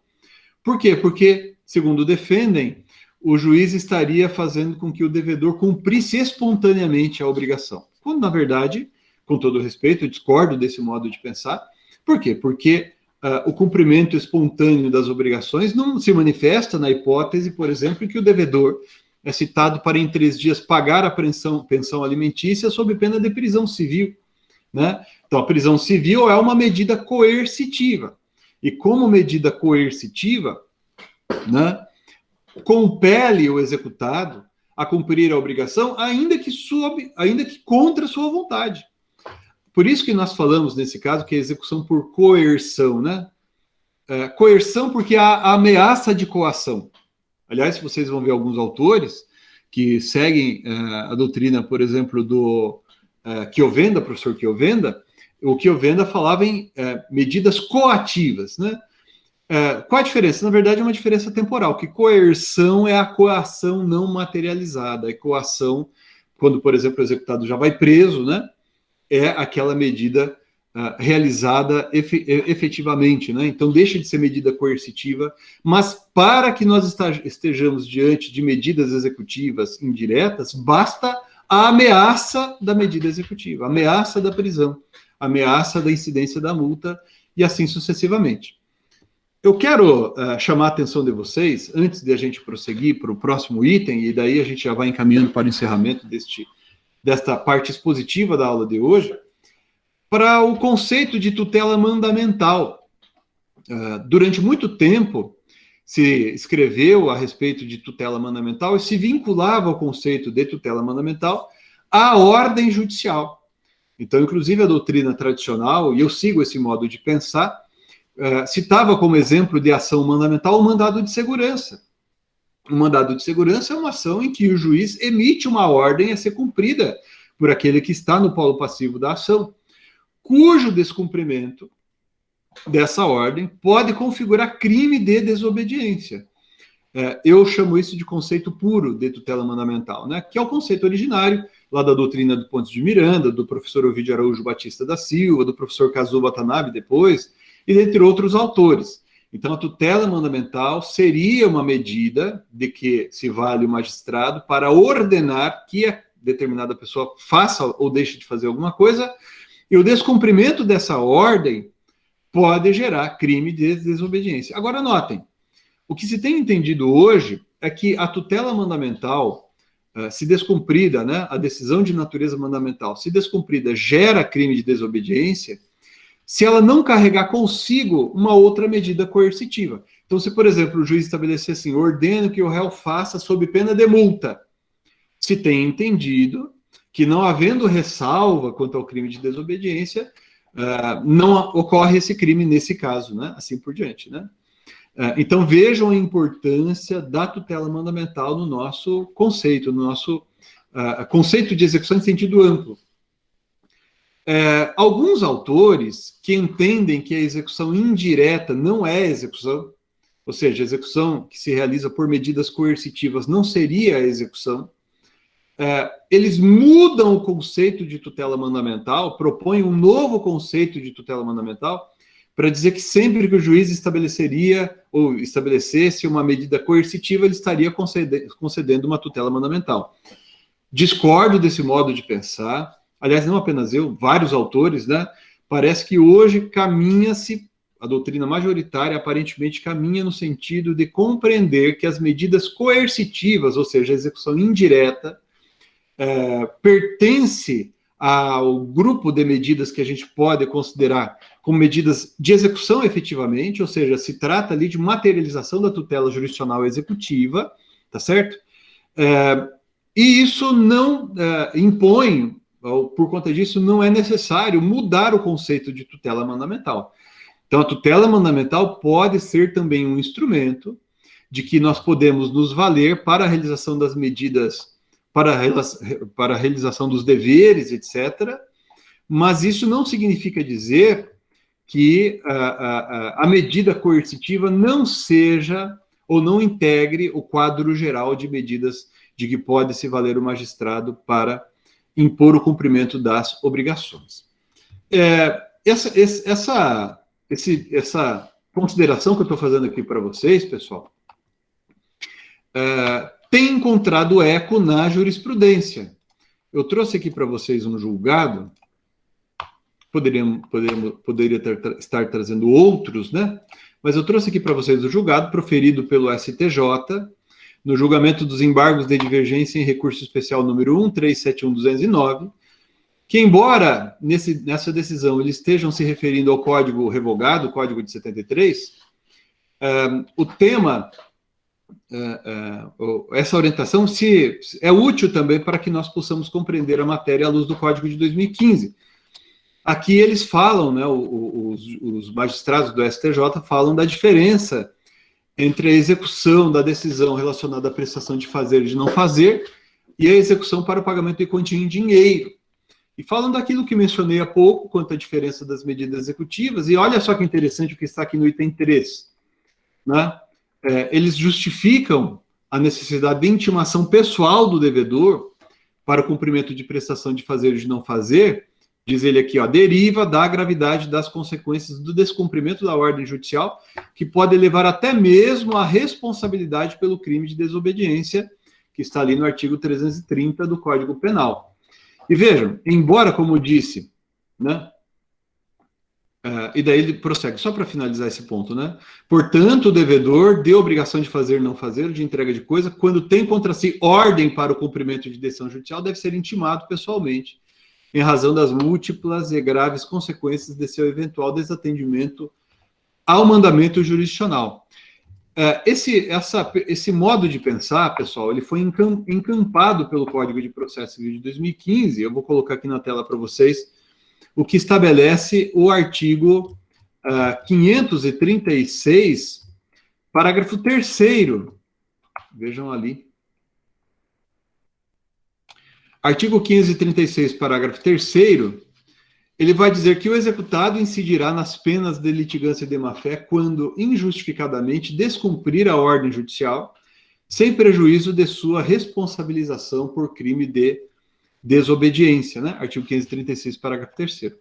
Por quê? Porque, segundo defendem, o juiz estaria fazendo com que o devedor cumprisse espontaneamente a obrigação. Quando, na verdade, com todo respeito, eu discordo desse modo de pensar. Por quê? Porque o cumprimento espontâneo das obrigações não se manifesta na hipótese, por exemplo, em que o devedor é citado para em 3 dias pagar a pensão alimentícia sob pena de prisão civil, né? Então, a prisão civil é uma medida coercitiva. E como medida coercitiva, né, compele o executado a cumprir a obrigação, ainda que contra sua vontade. Por isso que nós falamos, nesse caso, que é execução por coerção, né? Coerção porque há ameaça de coação. Aliás, vocês vão ver alguns autores que seguem a doutrina, por exemplo, do Chiovenda, professor Chiovenda. O Chiovenda falava em medidas coativas, né? Qual a diferença? Na verdade, é uma diferença temporal, que coerção é a coação não materializada. A coação, quando, por exemplo, o executado já vai preso, né? É aquela medida realizada efetivamente, né? Então deixa de ser medida coercitiva, mas para que nós estejamos diante de medidas executivas indiretas, basta a ameaça da medida executiva, a ameaça da prisão, a ameaça da incidência da multa e assim sucessivamente. Eu quero chamar a atenção de vocês, antes de a gente prosseguir para o próximo item, e daí a gente já vai encaminhando para o encerramento desta parte expositiva da aula de hoje, para o conceito de tutela mandamental. Durante muito tempo, se escreveu a respeito de tutela mandamental e se vinculava ao conceito de tutela mandamental à ordem judicial. Então, inclusive, a doutrina tradicional, e eu sigo esse modo de pensar, citava como exemplo de ação mandamental o mandado de segurança. O mandado de segurança é uma ação em que o juiz emite uma ordem a ser cumprida por aquele que está no polo passivo da ação, cujo descumprimento dessa ordem pode configurar crime de desobediência. Eu chamo isso de conceito puro de tutela mandamental, né? Que é o conceito originário lá da doutrina do Pontes de Miranda, do professor Ovidio Araújo Batista da Silva, do professor Kazuo Watanabe depois, e dentre outros autores. Então, a tutela mandamental seria uma medida de que se vale o magistrado para ordenar que a determinada pessoa faça ou deixe de fazer alguma coisa, e o descumprimento dessa ordem pode gerar crime de desobediência. Agora, notem, o que se tem entendido hoje é que a tutela mandamental, se descumprida, né, a decisão de natureza mandamental, se descumprida, gera crime de desobediência, se ela não carregar consigo uma outra medida coercitiva. Então, se, por exemplo, o juiz estabelecer assim, ordeno que o réu faça sob pena de multa, se tem entendido que, não havendo ressalva quanto ao crime de desobediência, não ocorre esse crime nesse caso, né? Assim por diante, né? Então, vejam a importância da tutela mandamental no nosso conceito, no nosso conceito de execução em sentido amplo. Alguns autores que entendem que a execução indireta não é execução, ou seja, a execução que se realiza por medidas coercitivas não seria a execução, eles mudam o conceito de tutela mandamental, propõem um novo conceito de tutela mandamental, para dizer que sempre que o juiz estabeleceria ou estabelecesse uma medida coercitiva, ele estaria concedendo uma tutela mandamental. Discordo desse modo de pensar. Aliás, não apenas eu, vários autores, né? Parece que hoje caminha-se, a doutrina majoritária aparentemente caminha no sentido de compreender que as medidas coercitivas, ou seja, a execução indireta, pertence ao grupo de medidas que a gente pode considerar como medidas de execução efetivamente, ou seja, se trata ali de materialização da tutela jurisdicional executiva, tá certo? E isso não impõe, ou por conta disso, não é necessário mudar o conceito de tutela mandamental. Então, a tutela mandamental pode ser também um instrumento de que nós podemos nos valer para a realização das medidas, para a realização dos deveres, etc., mas isso não significa dizer que a medida coercitiva não seja ou não integre o quadro geral de medidas de que pode se valer o magistrado para impor o cumprimento das obrigações. Essa consideração que eu estou fazendo aqui para vocês, pessoal, tem encontrado eco na jurisprudência. Eu trouxe aqui para vocês um julgado, poderia estar trazendo outros, né? Mas eu trouxe aqui para vocês o julgado proferido pelo STJ, no julgamento dos embargos de divergência em recurso especial número 1371209, que, embora nessa decisão eles estejam se referindo ao Código revogado, o Código de 73, o tema essa orientação se é útil também para que nós possamos compreender a matéria à luz do Código de 2015. Aqui eles falam, né, os magistrados do STJ falam da diferença entre a execução da decisão relacionada à prestação de fazer e de não fazer e a execução para o pagamento de quantia em dinheiro. E falam daquilo que mencionei há pouco, quanto à diferença das medidas executivas, e olha só que interessante o que está aqui no item 3, né? Eles justificam a necessidade de intimação pessoal do devedor para o cumprimento de prestação de fazer e de não fazer, diz ele aqui, ó, deriva da gravidade das consequências do descumprimento da ordem judicial, que pode levar até mesmo à responsabilidade pelo crime de desobediência, que está ali no artigo 330 do Código Penal. E vejam, embora, como eu disse, né, e daí ele prossegue, só para finalizar esse ponto, né? Portanto, o devedor de obrigação de fazer não fazer, de entrega de coisa, quando tem contra si ordem para o cumprimento de decisão judicial, deve ser intimado pessoalmente, em razão das múltiplas e graves consequências de seu eventual desatendimento ao mandamento jurisdicional. Esse modo de pensar, pessoal, ele foi encampado pelo Código de Processo Civil de 2015, eu vou colocar aqui na tela para vocês, o que estabelece o artigo 536, parágrafo 3º. Vejam ali. Artigo 536, parágrafo 3º, ele vai dizer que o executado incidirá nas penas de litigância de má-fé quando injustificadamente descumprir a ordem judicial, sem prejuízo de sua responsabilização por crime de desobediência, né? Artigo 536, parágrafo 3º.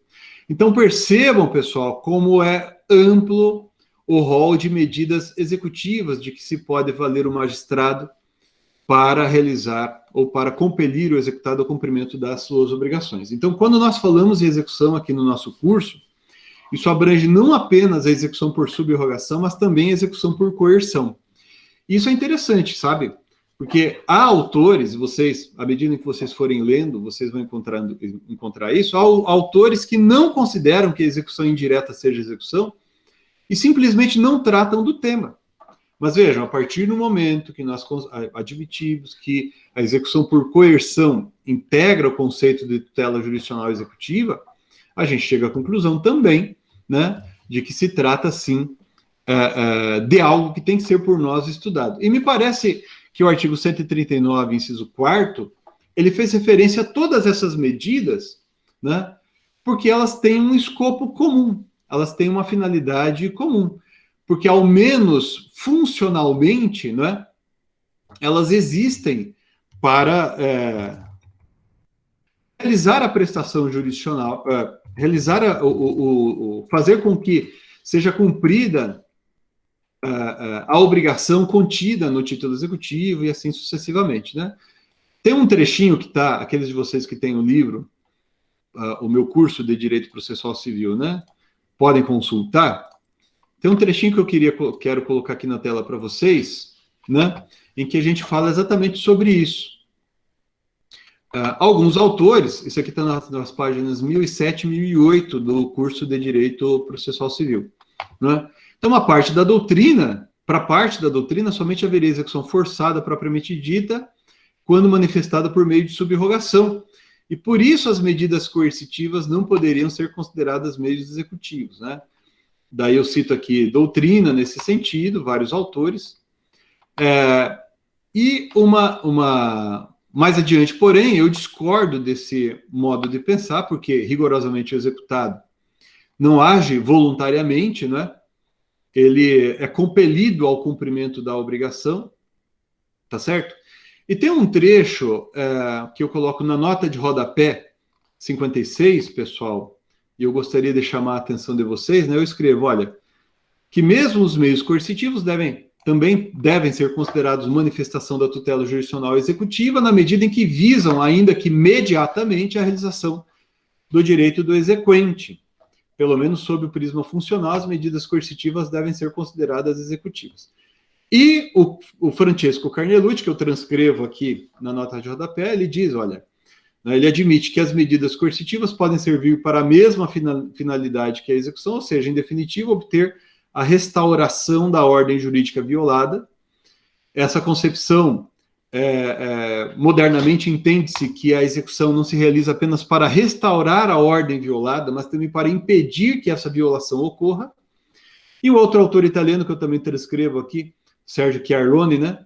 Então, percebam, pessoal, como é amplo o rol de medidas executivas de que se pode valer o magistrado para realizar ou para compelir o executado ao cumprimento das suas obrigações. Então, quando nós falamos em execução aqui no nosso curso, isso abrange não apenas a execução por subrogação, mas também a execução por coerção. Isso é interessante, sabe? Porque há autores, vocês, à medida que vocês forem lendo, vocês vão encontrar isso, há autores que não consideram que a execução indireta seja execução e simplesmente não tratam do tema. Mas vejam, a partir do momento que nós admitimos que a execução por coerção integra o conceito de tutela jurisdicional executiva, a gente chega à conclusão também, né, de que se trata, sim, de algo que tem que ser por nós estudado. E me parece que o artigo 139, inciso 4º, ele fez referência a todas essas medidas, né, porque elas têm um escopo comum, elas têm uma finalidade comum, porque ao menos funcionalmente, né, elas existem para realizar a prestação jurisdicional, realizar fazer com que seja cumprida a obrigação contida no título executivo e assim sucessivamente, né? Tem um trechinho que está, aqueles de vocês que têm o livro, o meu curso de Direito Processual Civil, né? Podem consultar. Tem um trechinho que eu quero colocar aqui na tela para vocês, né? Em que a gente fala exatamente sobre isso. Alguns autores, isso aqui está nas páginas 1007 e 1008 do curso de Direito Processual Civil, né? Então, para parte da doutrina, somente haveria execução forçada propriamente dita quando manifestada por meio de subrogação. E por isso as medidas coercitivas não poderiam ser consideradas meios executivos, né? Daí eu cito aqui doutrina nesse sentido, vários autores. E mais adiante, porém, eu discordo desse modo de pensar, porque rigorosamente o executado não age voluntariamente, né? Ele é compelido ao cumprimento da obrigação, tá certo? E tem um trecho que eu coloco na nota de rodapé 56, pessoal, e eu gostaria de chamar a atenção de vocês, né? Eu escrevo, olha, que mesmo os meios coercitivos também devem ser considerados manifestação da tutela jurisdicional executiva na medida em que visam, ainda que imediatamente, a realização do direito do exequente. Pelo menos sob o prisma funcional, as medidas coercitivas devem ser consideradas executivas. E o Francesco Carnelucci, que eu transcrevo aqui na nota de rodapé, ele diz, olha, ele admite que as medidas coercitivas podem servir para a mesma finalidade que a execução, ou seja, em definitivo, obter a restauração da ordem jurídica violada, essa concepção, modernamente entende-se que a execução não se realiza apenas para restaurar a ordem violada, mas também para impedir que essa violação ocorra. E o outro autor italiano, que eu também transcrevo aqui, Sergio Chiaroni, né,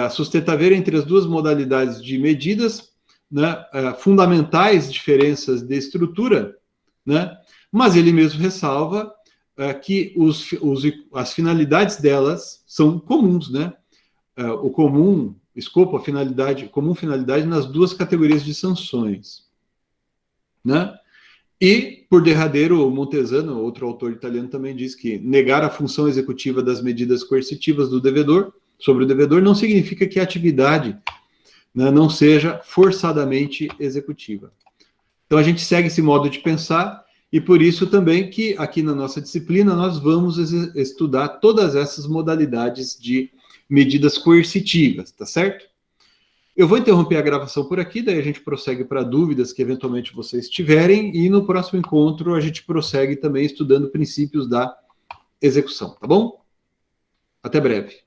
sustenta haver entre as duas modalidades de medidas, né, fundamentais diferenças de estrutura, né, mas ele mesmo ressalva que as finalidades delas são comuns, né, o comum escopo, a finalidade, comum finalidade nas duas categorias de sanções, né? E, por derradeiro, o Montesano, outro autor italiano, também diz que negar a função executiva das medidas coercitivas do devedor, sobre o devedor, não significa que a atividade, né, não seja forçadamente executiva. Então, a gente segue esse modo de pensar, e por isso também que aqui na nossa disciplina nós vamos estudar todas essas modalidades de medidas coercitivas, tá certo? Eu vou interromper a gravação por aqui, daí a gente prossegue para dúvidas que eventualmente vocês tiverem, e no próximo encontro a gente prossegue também estudando princípios da execução, tá bom? Até breve.